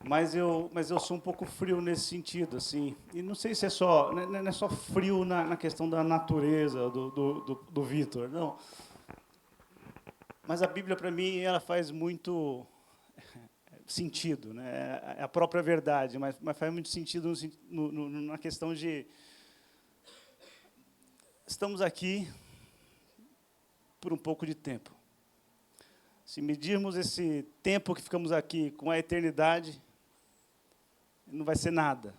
B: mas eu sou um pouco frio nesse sentido, assim. E não sei se não é só frio na questão da natureza do Vitor, não. Mas a Bíblia, para mim, ela faz muito sentido, né? É a própria verdade, mas faz muito sentido na questão de... Estamos aqui por um pouco de tempo. Se medirmos esse tempo que ficamos aqui com a eternidade, não vai ser nada.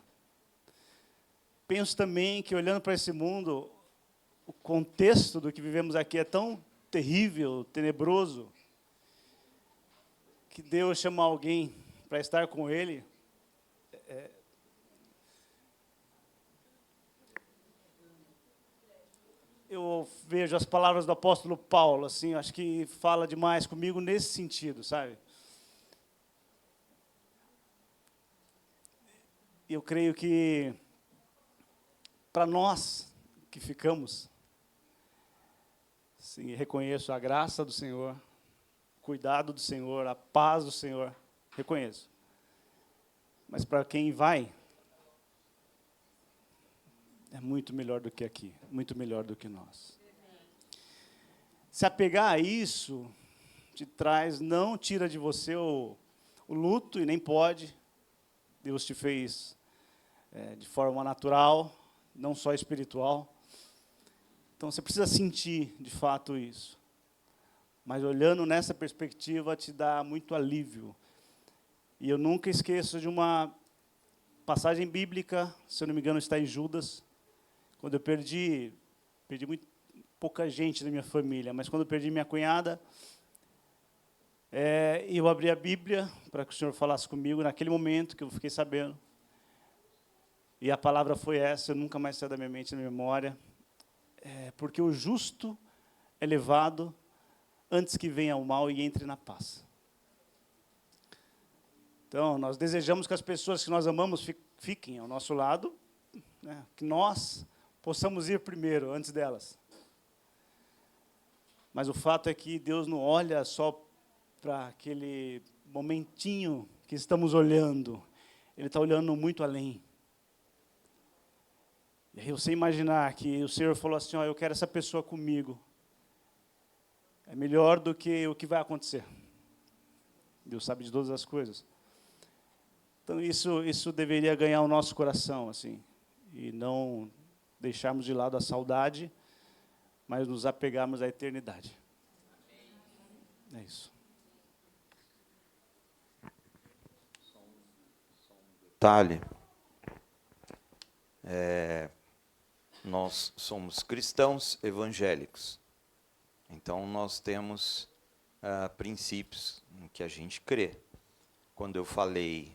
B: Penso também que, olhando para esse mundo, o contexto do que vivemos aqui é tão terrível, tenebroso, que Deus chama alguém para estar com Ele. Eu vejo as palavras do apóstolo Paulo, assim, acho que fala demais comigo nesse sentido, sabe? Eu creio que, para nós que ficamos, sim, reconheço a graça do Senhor, cuidado do Senhor, a paz do Senhor, reconheço. Mas para quem vai, é muito melhor do que aqui, muito melhor do que nós. Se apegar a isso, te traz, não tira de você o luto, e nem pode. Deus te fez de forma natural, não só espiritual. Então, você precisa sentir, de fato, isso. Mas, olhando nessa perspectiva, te dá muito alívio. E eu nunca esqueço de uma passagem bíblica, se eu não me engano, está em Judas, quando eu perdi muito pouca gente da minha família, mas quando eu perdi minha cunhada, eu abri a Bíblia para que o Senhor falasse comigo, naquele momento que eu fiquei sabendo. E a palavra foi essa, eu nunca mais saí da minha mente, da minha memória. Porque o justo é levado antes que venha o mal e entre na paz. Então, nós desejamos que as pessoas que nós amamos fiquem ao nosso lado, né, que nós possamos ir primeiro, antes delas. Mas o fato é que Deus não olha só para aquele momentinho que estamos olhando. Ele está olhando muito além. E aí eu sei imaginar que o Senhor falou assim, eu quero essa pessoa comigo. É melhor do que o que vai acontecer. Deus sabe de todas as coisas. Então isso deveria ganhar o nosso coração, assim, e não deixarmos de lado a saudade, mas nos apegarmos à eternidade. É isso.
A: Detalhe. Nós somos cristãos evangélicos. Então, nós temos princípios em que a gente crê. Quando eu falei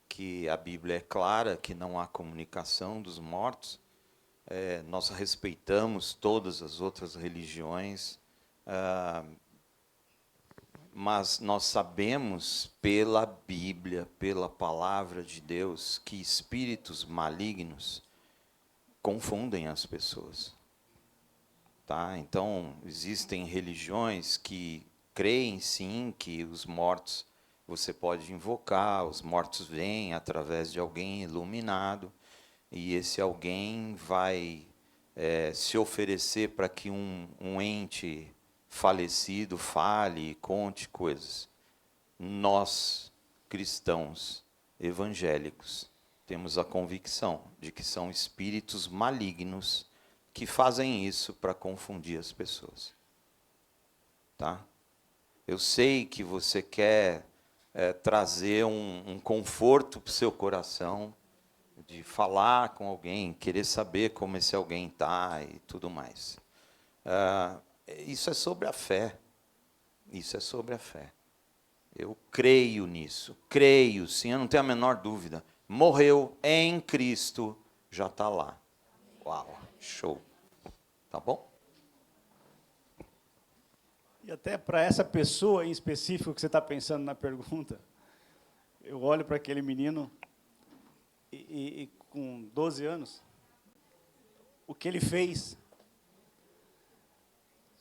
A: que a Bíblia é clara, que não há comunicação dos mortos, nós respeitamos todas as outras religiões, mas nós sabemos pela Bíblia, pela palavra de Deus, que espíritos malignos confundem as pessoas. Tá? Então, existem religiões que creem, sim, que os mortos você pode invocar, os mortos vêm através de alguém iluminado, e esse alguém vai se oferecer para que um ente falecido fale e conte coisas. Nós, cristãos evangélicos, temos a convicção de que são espíritos malignos que fazem isso para confundir as pessoas. Tá? Eu sei que você quer trazer um conforto para o seu coração, de falar com alguém, querer saber como esse alguém está e tudo mais. Isso é sobre a fé. Isso é sobre a fé. Eu creio nisso. Creio, sim, eu não tenho a menor dúvida. Morreu em Cristo, já está lá. Uau, show. Tá bom?
B: E até para essa pessoa em específico que você está pensando na pergunta, eu olho para aquele menino e com 12 anos, o que ele fez,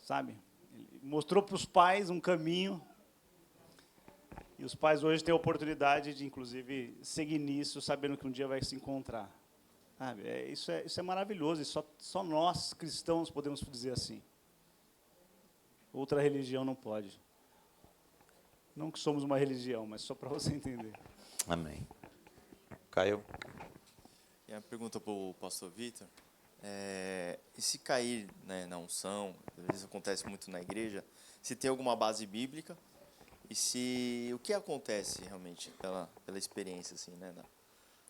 B: sabe? Ele mostrou para os pais um caminho, e os pais hoje têm a oportunidade de, inclusive, seguir nisso, sabendo que um dia vai se encontrar. Sabe? Isso é maravilhoso, e só nós, cristãos, podemos dizer assim. Outra religião não pode. Não que somos uma religião, mas só para você entender.
A: Amém. Caio?
K: E a pergunta para o pastor Vitor, e se cair, né, na unção, às vezes acontece muito na igreja, se tem alguma base bíblica, e o que acontece realmente pela experiência assim, né,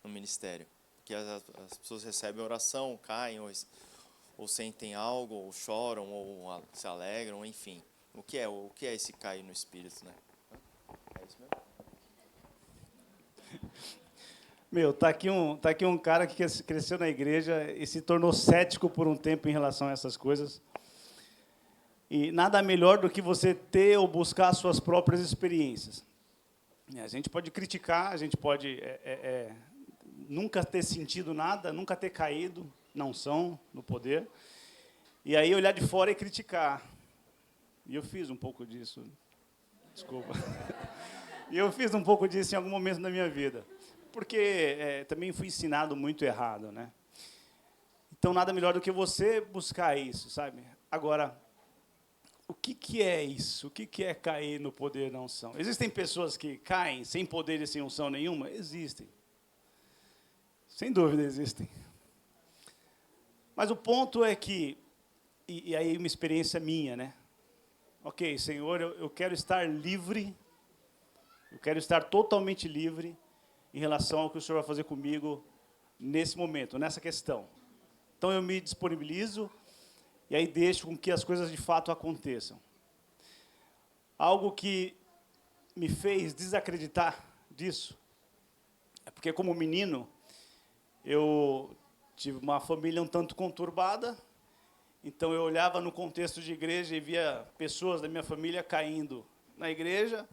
K: no ministério? Porque as pessoas recebem oração, caem, ou sentem algo, ou choram, ou se alegram, enfim. O que é esse cair no espírito, né? É isso mesmo?
B: Meu, tá aqui um cara que cresceu na igreja e se tornou cético por um tempo em relação a essas coisas. E nada melhor do que você ter ou buscar suas próprias experiências. A gente pode criticar, a gente pode nunca ter sentido nada, nunca ter caído na unção, no poder, e aí olhar de fora e criticar. E eu fiz um pouco disso. Desculpa. E eu fiz um pouco disso em algum momento da minha vida. Porque também fui ensinado muito errado, né? Então, nada melhor do que você buscar isso, sabe? Agora, o que é isso? O que é cair no poder da unção? Existem pessoas que caem sem poder e sem unção nenhuma? Existem. Sem dúvida existem. Mas o ponto é que, e aí uma experiência minha, né? Ok, Senhor, eu quero estar livre, eu quero estar totalmente livre em relação ao que o Senhor vai fazer comigo nesse momento, nessa questão. Então, eu me disponibilizo e aí deixo com que as coisas de fato aconteçam. Algo que me fez desacreditar disso é porque, como menino, eu tive uma família um tanto conturbada, então eu olhava no contexto de igreja e via pessoas da minha família caindo na igreja,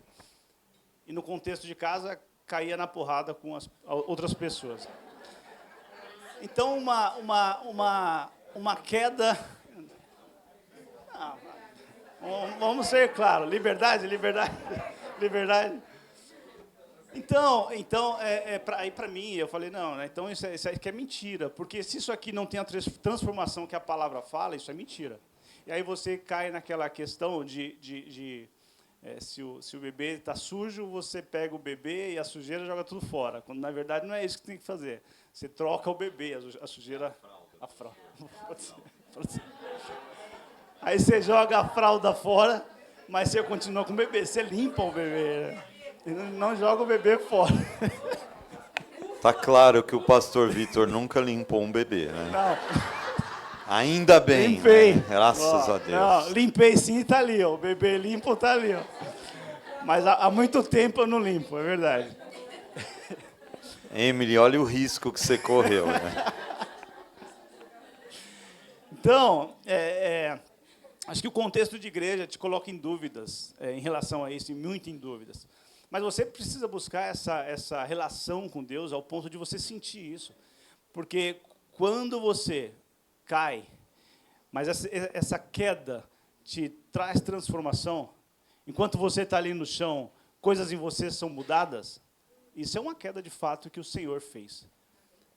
B: e no contexto de casa caía na porrada com as outras pessoas. Então, uma queda... Vamos ser claros, liberdade. Então aí para mim, eu falei, não, né, então isso aqui é mentira, porque se isso aqui não tem a transformação que a palavra fala, isso é mentira. E aí você cai naquela questão se o bebê está sujo, você pega o bebê e a sujeira joga tudo fora, quando na verdade não é isso que tem que fazer. Você troca o bebê, a sujeira... A fralda. Pode ser. Aí você joga a fralda fora, mas você continua com o bebê. Você limpa o bebê, né? Não joga o bebê fora.
A: Tá claro que o pastor Vitor nunca limpou um bebê, né?
B: Não.
A: Ainda bem,
B: Limpei.
A: né? Graças a Deus.
B: Não, limpei sim, está ali, ó. O bebê limpo está ali, ó. Mas há muito tempo eu não limpo, é verdade.
A: Emily, olha o risco que você correu, né?
B: Então, acho que o contexto de igreja te coloca em dúvidas em relação a isso, muito em dúvidas. Mas você precisa buscar essa relação com Deus ao ponto de você sentir isso. Porque quando você cai, mas essa queda te traz transformação, enquanto você está ali no chão, coisas em você são mudadas, isso é uma queda de fato que o Senhor fez.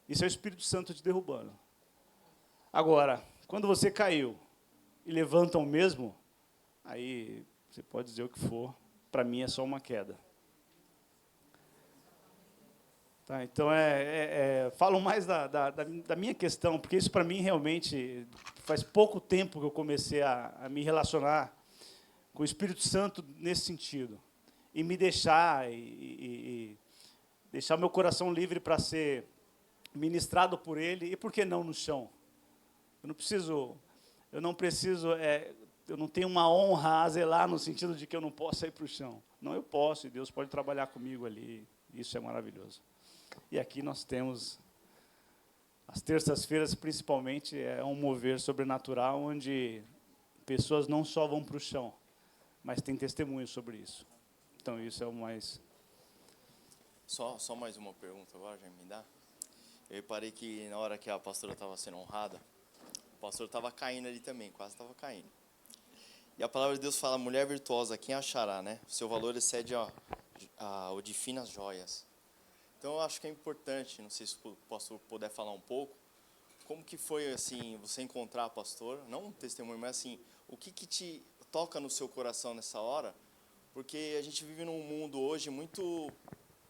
B: Isso é o Espírito Santo te derrubando. Agora, quando você caiu e levantam mesmo, aí você pode dizer o que for, para mim é só uma queda. Tá, então, falam mais da minha questão, porque isso para mim realmente faz pouco tempo que eu comecei a me relacionar com o Espírito Santo nesse sentido, e me deixar, deixar meu coração livre para ser ministrado por Ele, e por que não no chão? Eu não tenho uma honra a zelar no sentido de que eu não posso ir para o chão. Não, eu posso, e Deus pode trabalhar comigo ali, isso é maravilhoso. E aqui nós temos, as terças-feiras principalmente, é um mover sobrenatural, onde pessoas não só vão para o chão, mas têm testemunho sobre isso. Então isso é o mais...
K: Só mais uma pergunta agora, já me dá? Eu reparei que na hora que a pastora estava sendo honrada, o pastor estava caindo ali também, quase estava caindo. E a palavra de Deus fala, mulher virtuosa, quem achará, né? O seu valor excede o de finas joias. Então, eu acho que é importante, não sei se o pastor puder falar um pouco, como que foi, assim, você encontrar, pastor, não um testemunho, mas, assim, o que te toca no seu coração nessa hora? Porque a gente vive num mundo hoje muito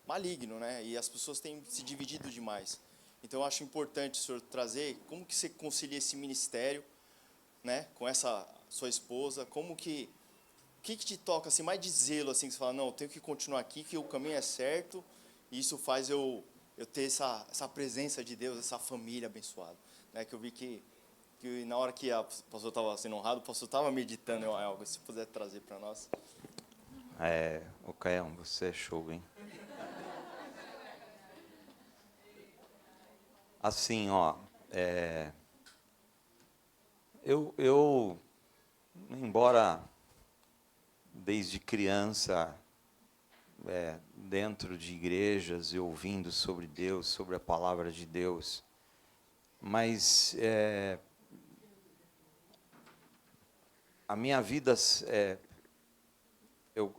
K: maligno, né? E as pessoas têm se dividido demais. Então, eu acho importante o senhor trazer como que você concilia esse ministério, né, com essa sua esposa, como que... O que te toca, assim, mais de zelo, assim, que você fala, não, eu tenho que continuar aqui, que o caminho é certo, e isso faz eu ter essa presença de Deus, essa família abençoada. Né, que eu vi que na hora que a pastor estava sendo honrado, o pastor estava meditando em algo, se puder trazer para nós.
A: Ô Caião, você é show, hein? Assim, ó, eu, embora desde criança, dentro de igrejas e ouvindo sobre Deus, sobre a palavra de Deus, mas a minha vida,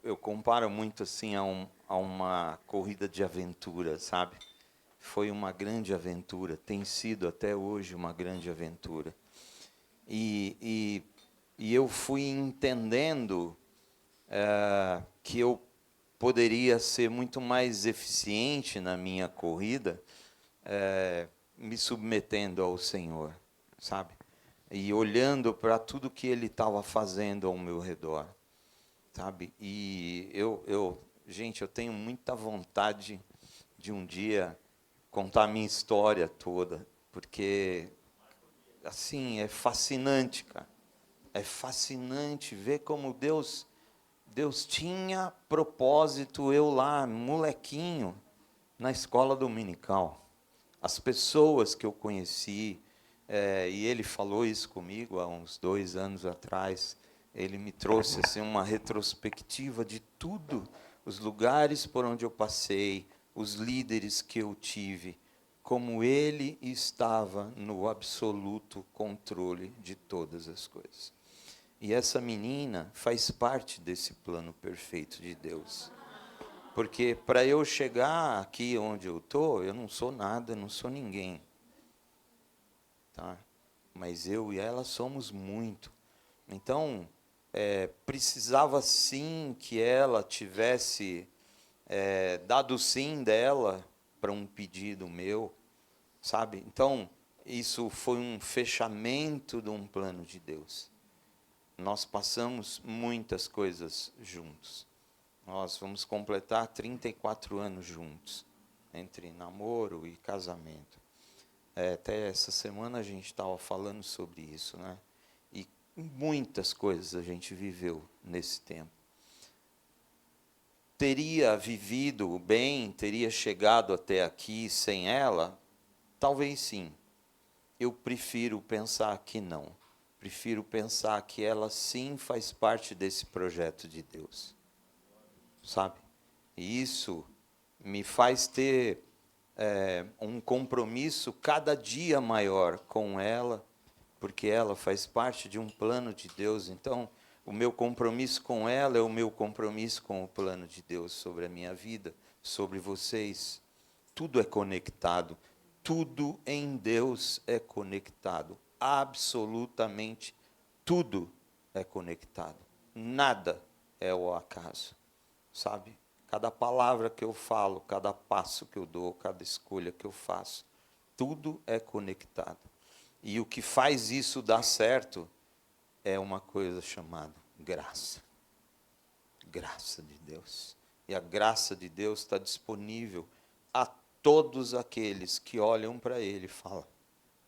A: eu comparo muito assim a uma corrida de aventura, sabe? Foi uma grande aventura, tem sido até hoje uma grande aventura. E eu fui entendendo que eu poderia ser muito mais eficiente na minha corrida, me submetendo ao Senhor, sabe? E olhando para tudo que Ele estava fazendo ao meu redor, sabe? E gente, eu tenho muita vontade de um dia contar a minha história toda, porque, assim, é fascinante, cara. É fascinante ver como Deus tinha propósito. Eu lá, molequinho, na escola dominical. As pessoas que eu conheci, e ele falou isso comigo há uns 2 anos atrás, ele me trouxe assim, uma retrospectiva de tudo, os lugares por onde eu passei, os líderes que eu tive, como ele estava no absoluto controle de todas as coisas. E essa menina faz parte desse plano perfeito de Deus. Porque para eu chegar aqui onde eu estou, eu não sou nada, não sou ninguém. Tá? Mas eu e ela somos muito. Então, precisava sim que ela tivesse dado sim dela para um pedido meu, sabe? Então, isso foi um fechamento de um plano de Deus. Nós passamos muitas coisas juntos. Nós vamos completar 34 anos juntos, entre namoro e casamento. Até essa semana a gente estava falando sobre isso, né? E muitas coisas a gente viveu nesse tempo. Teria vivido bem, teria chegado até aqui sem ela? Talvez sim. Eu prefiro pensar que não. Prefiro pensar que ela sim faz parte desse projeto de Deus. Sabe? E isso me faz ter um compromisso cada dia maior com ela, porque ela faz parte de um plano de Deus. Então, o meu compromisso com ela é o meu compromisso com o plano de Deus sobre a minha vida, sobre vocês. Tudo é conectado. Tudo em Deus é conectado. Absolutamente tudo é conectado. Nada é o acaso, sabe? Cada palavra que eu falo, cada passo que eu dou, cada escolha que eu faço, tudo é conectado. E o que faz isso dar certo é uma coisa chamada graça. Graça de Deus. E a graça de Deus está disponível a todos aqueles que olham para Ele e falam,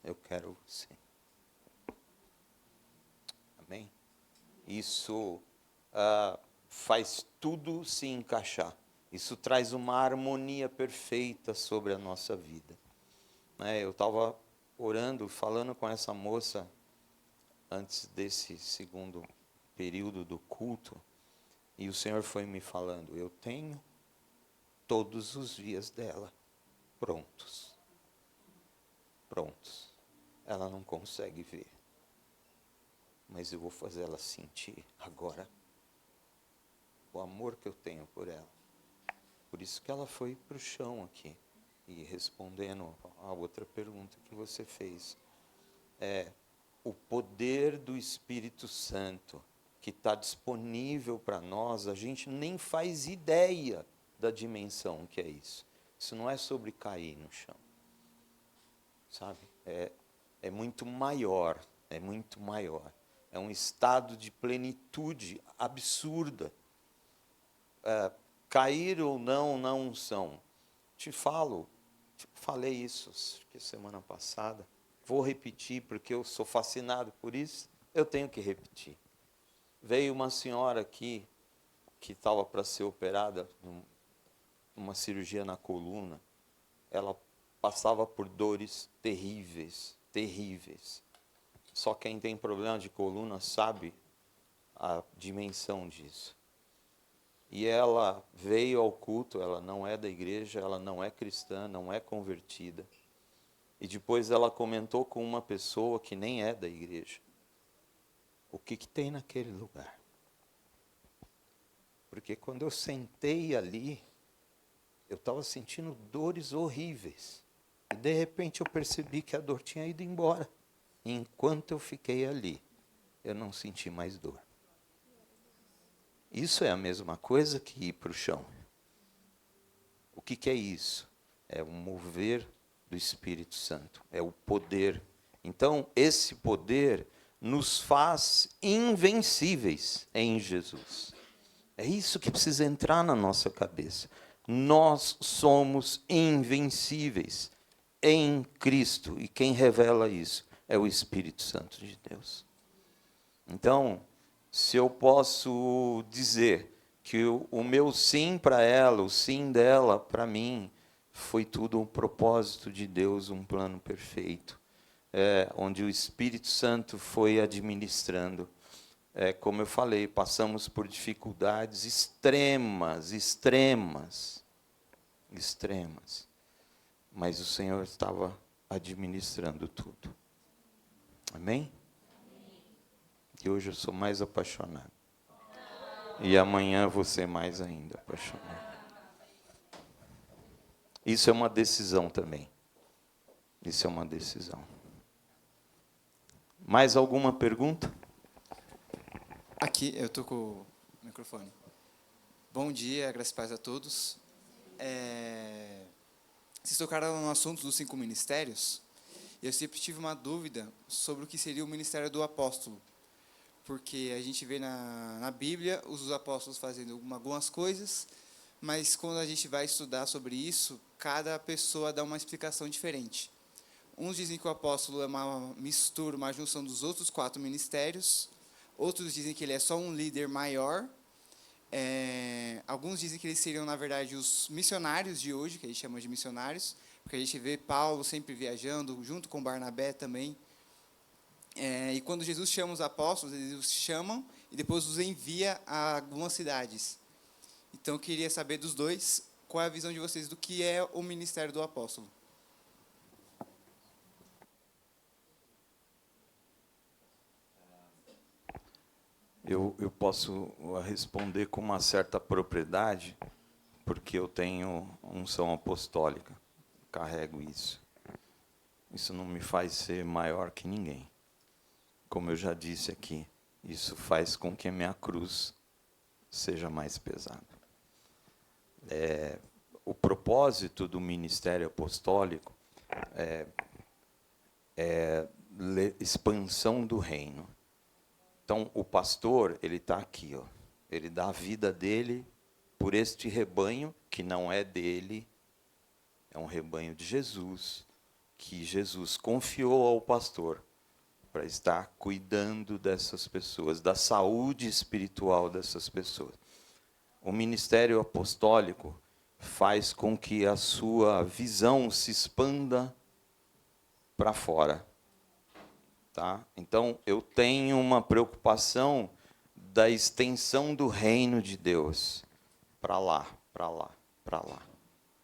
A: eu quero você. Amém? Isso faz tudo se encaixar. Isso traz uma harmonia perfeita sobre a nossa vida. Eu estava orando, falando com essa moça antes desse segundo período do culto, e o Senhor foi me falando, eu tenho todos os dias dela prontos. Prontos. Ela não consegue ver. Mas eu vou fazer ela sentir agora o amor que eu tenho por ela. Por isso que ela foi para o chão aqui. E respondendo a outra pergunta que você fez, o poder do Espírito Santo que está disponível para nós, a gente nem faz ideia da dimensão que é isso. Isso não é sobre cair no chão, sabe? É muito maior, é muito maior. É um estado de plenitude absurda. Cair ou não na unção. Falei isso semana passada. Vou repetir porque eu sou fascinado por isso. Eu tenho que repetir. Veio uma senhora aqui que estava para ser operada, uma cirurgia na coluna. Ela passava por dores terríveis, terríveis. Só quem tem problema de coluna sabe a dimensão disso. E ela veio ao culto, ela não é da igreja, ela não é cristã, não é convertida. E depois ela comentou com uma pessoa que nem é da igreja. O que tem naquele lugar? Porque quando eu sentei ali, eu estava sentindo dores horríveis. E, de repente, eu percebi que a dor tinha ido embora. E, enquanto eu fiquei ali, eu não senti mais dor. Isso é a mesma coisa que ir para o chão. O que é isso? É o mover do Espírito Santo. É o poder. Então, esse poder nos faz invencíveis em Jesus. É isso que precisa entrar na nossa cabeça. Nós somos invencíveis em Cristo. E quem revela isso é o Espírito Santo de Deus. Então, se eu posso dizer que o meu sim para ela, o sim dela para mim, foi tudo um propósito de Deus, um plano perfeito, onde o Espírito Santo foi administrando. Como eu falei, passamos por dificuldades extremas, mas o Senhor estava administrando tudo. Amém? E hoje eu sou mais apaixonado. E amanhã vou ser mais ainda apaixonado. Isso é uma decisão também. Isso é uma decisão. Mais alguma pergunta?
L: Aqui, eu estou com o microfone. Bom dia, graças e paz a todos. Vocês tocaram no assunto dos 5 ministérios. Eu sempre tive uma dúvida sobre o que seria o ministério do apóstolo. Porque a gente vê na Bíblia os apóstolos fazendo algumas coisas, mas quando a gente vai estudar sobre isso, cada pessoa dá uma explicação diferente. Uns dizem que o apóstolo é uma mistura, uma junção dos outros 4 ministérios. Outros dizem que ele é só um líder maior. Alguns dizem que eles seriam, na verdade, os missionários de hoje, que a gente chama de missionários, porque a gente vê Paulo sempre viajando, junto com Barnabé também. E quando Jesus chama os apóstolos, eles os chamam e depois os envia a algumas cidades. Então, eu queria saber dos dois, qual é a visão de vocês do que é o ministério do apóstolo.
A: Eu posso responder com uma certa propriedade, porque eu tenho unção apostólica, carrego isso. Isso não me faz ser maior que ninguém. Como eu já disse aqui, isso faz com que a minha cruz seja mais pesada. O propósito do ministério apostólico é expansão do reino. Então, o pastor, ele está aqui, ó. Ele dá a vida dele por este rebanho, que não é dele, é um rebanho de Jesus, que Jesus confiou ao pastor para estar cuidando dessas pessoas, da saúde espiritual dessas pessoas. O ministério apostólico faz com que a sua visão se expanda para fora. Tá? Então, eu tenho uma preocupação da extensão do reino de Deus para lá, para lá, para lá.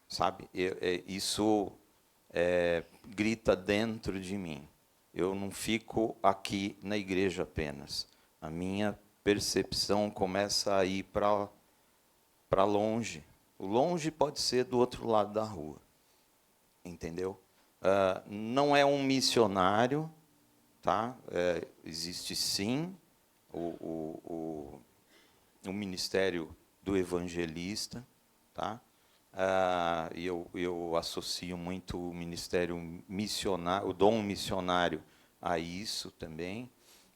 A: Sabe? Isso grita dentro de mim. Eu não fico aqui na igreja apenas. A minha percepção começa a ir para longe. O longe pode ser do outro lado da rua. Entendeu? Não é um missionário. Tá? Existe sim o ministério do evangelista, tá? Eu associo muito o ministério missionário, o dom missionário a isso também,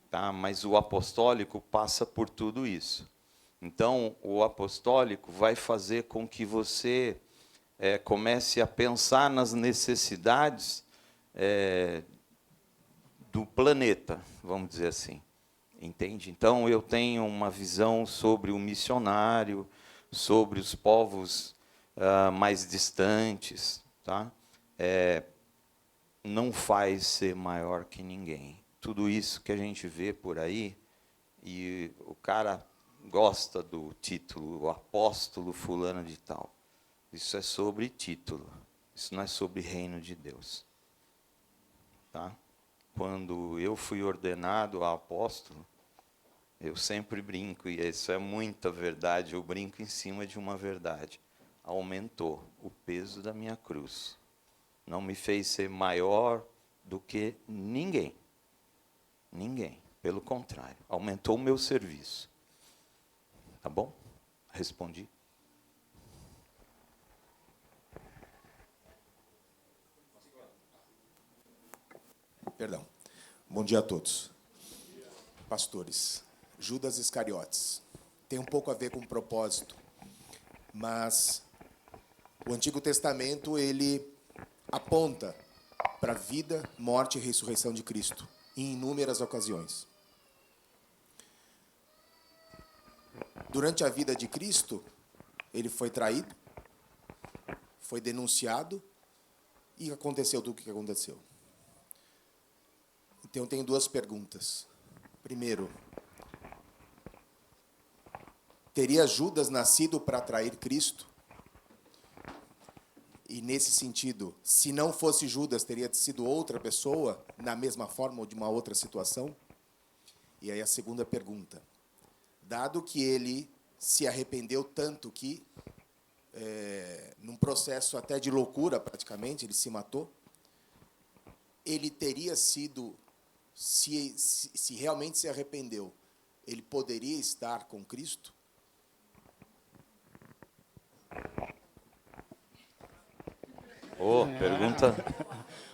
A: tá? Mas o apostólico passa por tudo isso. Então, o apostólico vai fazer com que você comece a pensar nas necessidades do planeta, vamos dizer assim, entende? Então, eu tenho uma visão sobre o missionário, sobre os povos mais distantes, tá? Não faz ser maior que ninguém. Tudo isso que a gente vê por aí, e o cara gosta do título, o apóstolo fulano de tal. Isso é sobre título, isso não é sobre reino de Deus. Tá? Quando eu fui ordenado a apóstolo, Eu sempre brinco, e isso é muita verdade, eu brinco em cima de uma verdade. Aumentou o peso da minha cruz. Não me fez ser maior do que ninguém. Ninguém. Pelo contrário, aumentou o meu serviço. Tá bom? Respondi.
M: Perdão. Bom dia a todos. Pastores, Judas Iscariotes. Tem um pouco a ver com o propósito, mas o Antigo Testamento, ele aponta para a vida, morte e ressurreição de Cristo, em inúmeras ocasiões. Durante a vida de Cristo, ele foi traído, foi denunciado, e aconteceu tudo o que aconteceu. Então, eu tenho duas perguntas. Primeiro, teria Judas nascido para trair Cristo? E, nesse sentido, se não fosse Judas, teria sido outra pessoa, na mesma forma ou de uma outra situação? E aí a segunda pergunta. Dado que ele se arrependeu tanto que, num processo até de loucura, praticamente, ele se matou, ele teria sido... Se realmente se arrependeu, ele poderia estar com Cristo?
A: Oh,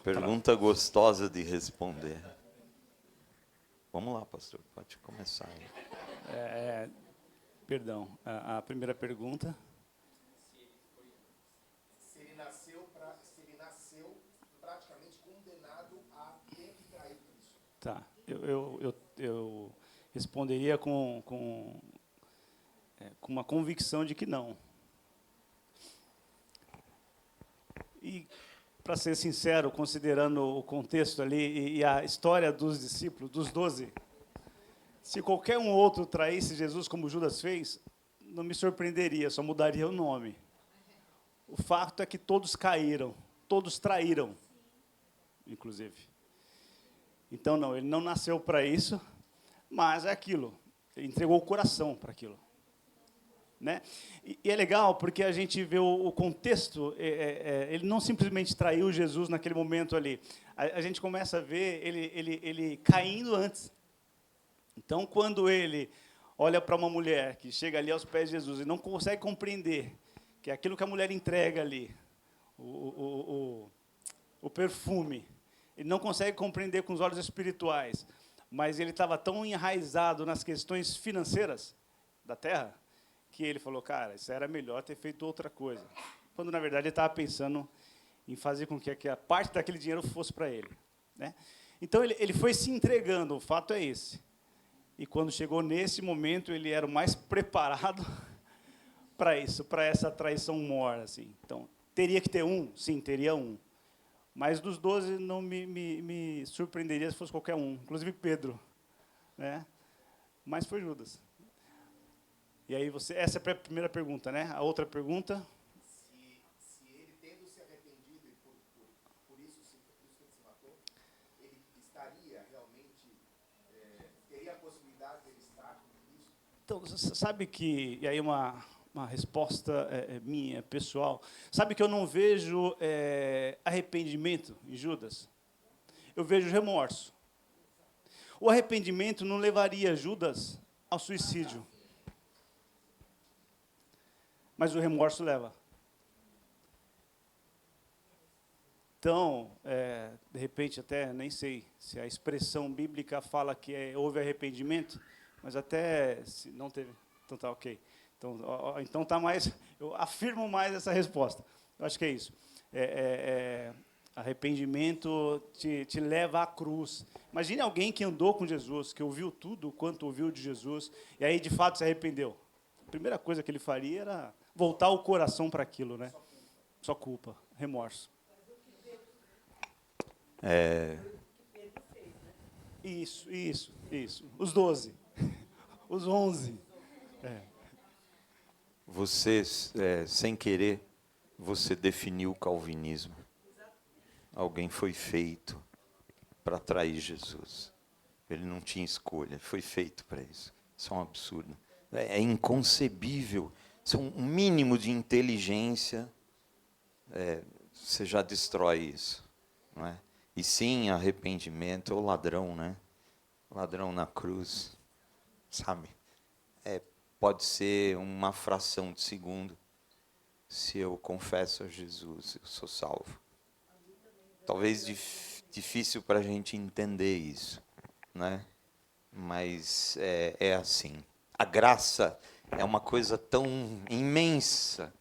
A: pergunta gostosa de responder. Vamos lá, pastor, pode começar.
B: Perdão, a primeira pergunta.
M: Se ele nasceu praticamente condenado a ter que trair Cristo.
B: Tá, eu responderia com uma convicção de que não. E, para ser sincero, considerando o contexto ali e a história dos discípulos, dos 12, se qualquer um outro traísse Jesus como Judas fez, não me surpreenderia, só mudaria o nome. O fato é que todos caíram, todos traíram, inclusive. Então, não, ele não nasceu para isso, mas é aquilo, ele entregou o coração para aquilo. Né? E é legal porque a gente vê o contexto, ele não simplesmente traiu Jesus naquele momento ali, a gente começa a ver ele caindo antes. Então, quando ele olha para uma mulher que chega ali aos pés de Jesus e não consegue compreender que aquilo que a mulher entrega ali, o perfume, ele não consegue compreender com os olhos espirituais, mas ele estava tão enraizado nas questões financeiras da terra, que ele falou, cara, isso era melhor ter feito outra coisa. Quando, na verdade, ele estava pensando em fazer com que a parte daquele dinheiro fosse para ele. Né? Então, ele foi se entregando, o fato é esse. E, quando chegou nesse momento, ele era o mais preparado para isso, para essa traição mora. Assim. Então, teria que ter um? Sim, teria um. Mas dos 12, não me surpreenderia se fosse qualquer um, inclusive Pedro. Né? Mas foi Judas. E aí essa é a primeira pergunta, né? A outra pergunta?
M: Se ele tendo se arrependido e por isso ele se matou, ele estaria realmente, teria a possibilidade de ele estar com Cristo?
B: Então, sabe que, e aí uma resposta minha, pessoal, sabe que eu não vejo arrependimento em Judas? Eu vejo remorso. O arrependimento não levaria Judas ao suicídio. Mas o remorso leva. Então, de repente, até nem sei se a expressão bíblica fala que houve arrependimento, mas até se não teve, então tá ok. Então tá mais, eu afirmo mais essa resposta. Eu acho que é isso. Arrependimento te leva à cruz. Imagine alguém que andou com Jesus, que ouviu tudo quanto ouviu de Jesus, e aí de fato se arrependeu. A primeira coisa que ele faria era voltar o coração para aquilo, né? Só culpa, remorso. Isso. Os 12. Os 11.
A: Você, sem querer, você definiu o calvinismo. Alguém foi feito para trair Jesus. Ele não tinha escolha, foi feito para isso. Isso é um absurdo. É inconcebível. Isso é um mínimo de inteligência. Você já destrói isso. Não é? E sim, arrependimento. O ladrão, né? Ladrão na cruz. Sabe? Pode ser uma fração de segundo. Se eu confesso a Jesus, eu sou salvo. Talvez difícil para a gente entender isso, né? Mas é assim. A graça é uma coisa tão imensa,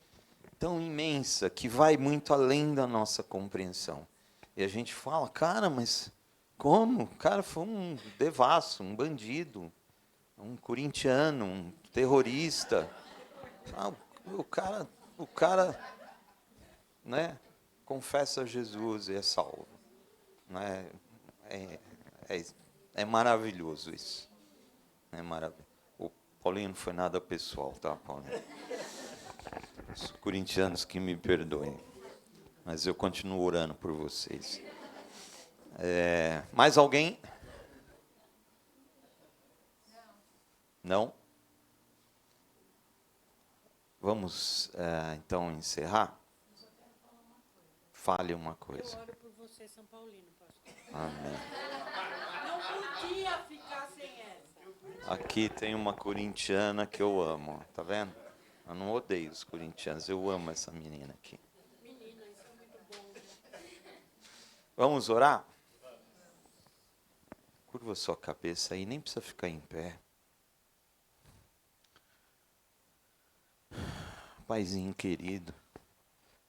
A: que vai muito além da nossa compreensão. E a gente fala, cara, mas como? O cara foi um devasso, um bandido, um corintiano, um terrorista. O cara, né, confessa a Jesus e é salvo. Né? É maravilhoso isso. É maravilhoso. O Paulinho não foi nada pessoal, tá, Paulinho? Os corintianos que me perdoem. Mas eu continuo orando por vocês. Mais alguém? Não? Vamos, então, encerrar? Fale uma coisa.
F: Eu oro por você, São Paulino, pastor.
A: Amém.
F: Não podia ficar sem essa.
A: Aqui tem uma corintiana que eu amo, tá vendo? Eu não odeio os corintianos, eu amo essa menina aqui.
F: Menina, isso é muito bom.
A: Vamos orar? Curva sua cabeça aí, nem precisa ficar em pé. Paizinho querido,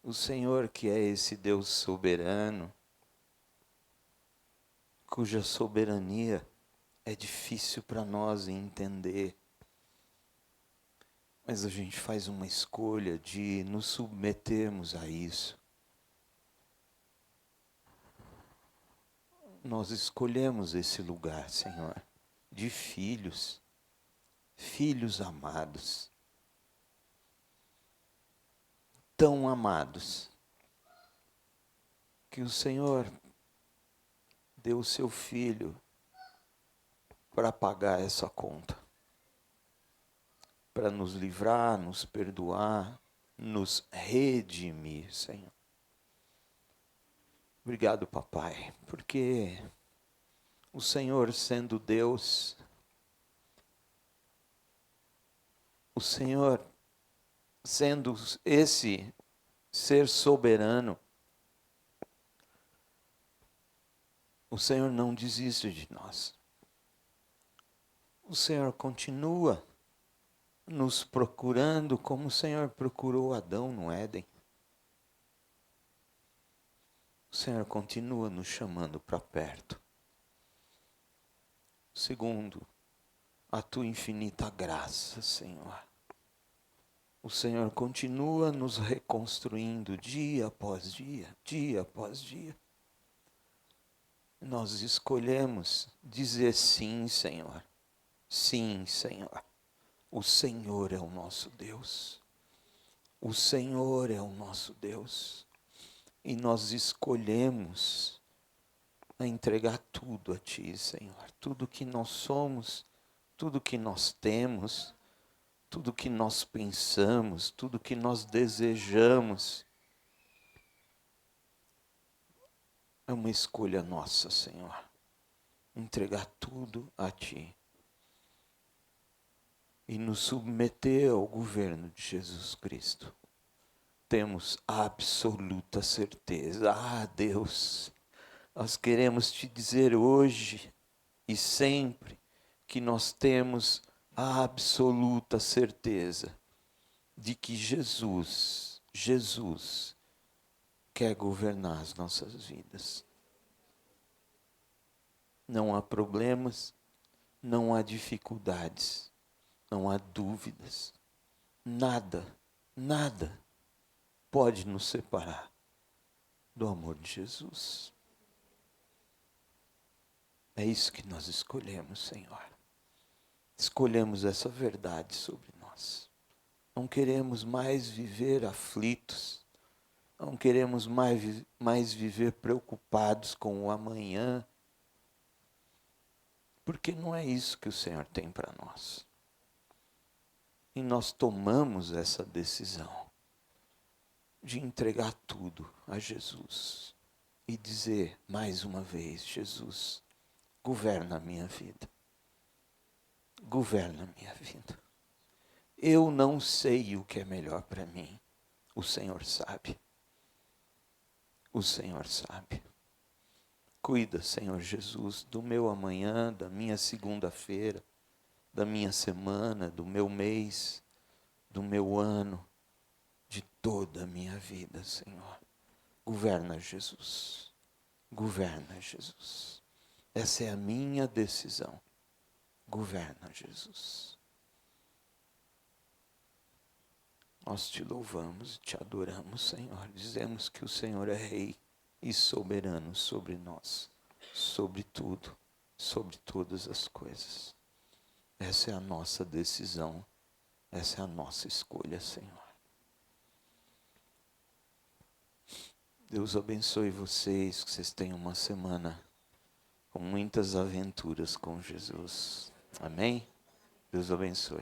A: o Senhor que é esse Deus soberano, cuja soberania é difícil para nós entender, mas a gente faz uma escolha de nos submetermos a isso. Nós escolhemos esse lugar, Senhor, de filhos amados, tão amados, que o Senhor deu o seu Filho para pagar essa conta, para nos livrar, nos perdoar, nos redimir, Senhor. Obrigado, papai, porque o Senhor sendo Deus, o Senhor sendo esse ser soberano, o Senhor não desiste de nós. O Senhor continua nos procurando como o Senhor procurou Adão no Éden. O Senhor continua nos chamando para perto. Segundo, a tua infinita graça, Senhor. O Senhor continua nos reconstruindo dia após dia, dia após dia. Nós escolhemos dizer sim, Senhor. Sim, Senhor. O Senhor é o nosso Deus. O Senhor é o nosso Deus. E nós escolhemos a entregar tudo a Ti, Senhor. Tudo que nós somos, tudo que nós temos, tudo que nós pensamos, tudo que nós desejamos. É uma escolha nossa, Senhor. Entregar tudo a Ti. E nos submeter ao governo de Jesus Cristo. Temos absoluta certeza. Deus, nós queremos Te dizer hoje e sempre que nós temos a absoluta certeza de que Jesus quer governar as nossas vidas. Não há problemas, não há dificuldades, não há dúvidas. Nada pode nos separar do amor de Jesus. É isso que nós escolhemos, Senhor. Escolhemos essa verdade sobre nós. Não queremos mais viver aflitos. Não queremos mais viver preocupados com o amanhã. Porque não é isso que o Senhor tem para nós. E nós tomamos essa decisão de entregar tudo a Jesus e dizer mais uma vez: Jesus, governa a minha vida. Governa a minha vida. Eu não sei o que é melhor para mim. O Senhor sabe. O Senhor sabe. Cuida, Senhor Jesus, do meu amanhã, da minha segunda-feira, da minha semana, do meu mês, do meu ano, de toda a minha vida, Senhor. Governa, Jesus. Governa, Jesus. Essa é a minha decisão. Governa, Jesus. Nós te louvamos e te adoramos, Senhor. Dizemos que o Senhor é Rei e soberano sobre nós, sobre tudo, sobre todas as coisas. Essa é a nossa decisão, essa é a nossa escolha, Senhor. Deus abençoe vocês, que vocês tenham uma semana com muitas aventuras com Jesus. Amém? Deus abençoe.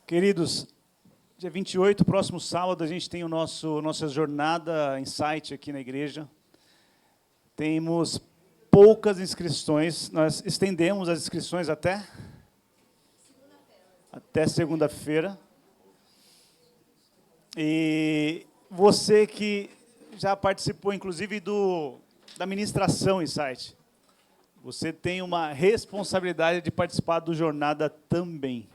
B: Queridos, dia 28, próximo sábado, a gente tem nossa jornada Insight aqui na igreja. Temos poucas inscrições, nós estendemos as inscrições até segunda-feira. E você que já participou, inclusive, da ministração Insight, você tem uma responsabilidade de participar do Jornada também.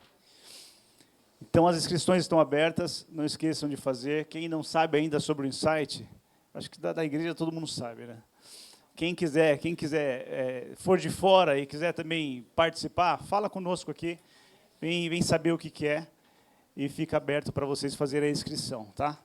B: Então, as inscrições estão abertas, não esqueçam de fazer. Quem não sabe ainda sobre o Insight, acho que da igreja todo mundo sabe, né? Quem quiser for de fora e quiser também participar, fala conosco aqui, vem saber o que é, e fica aberto para vocês fazerem a inscrição, tá?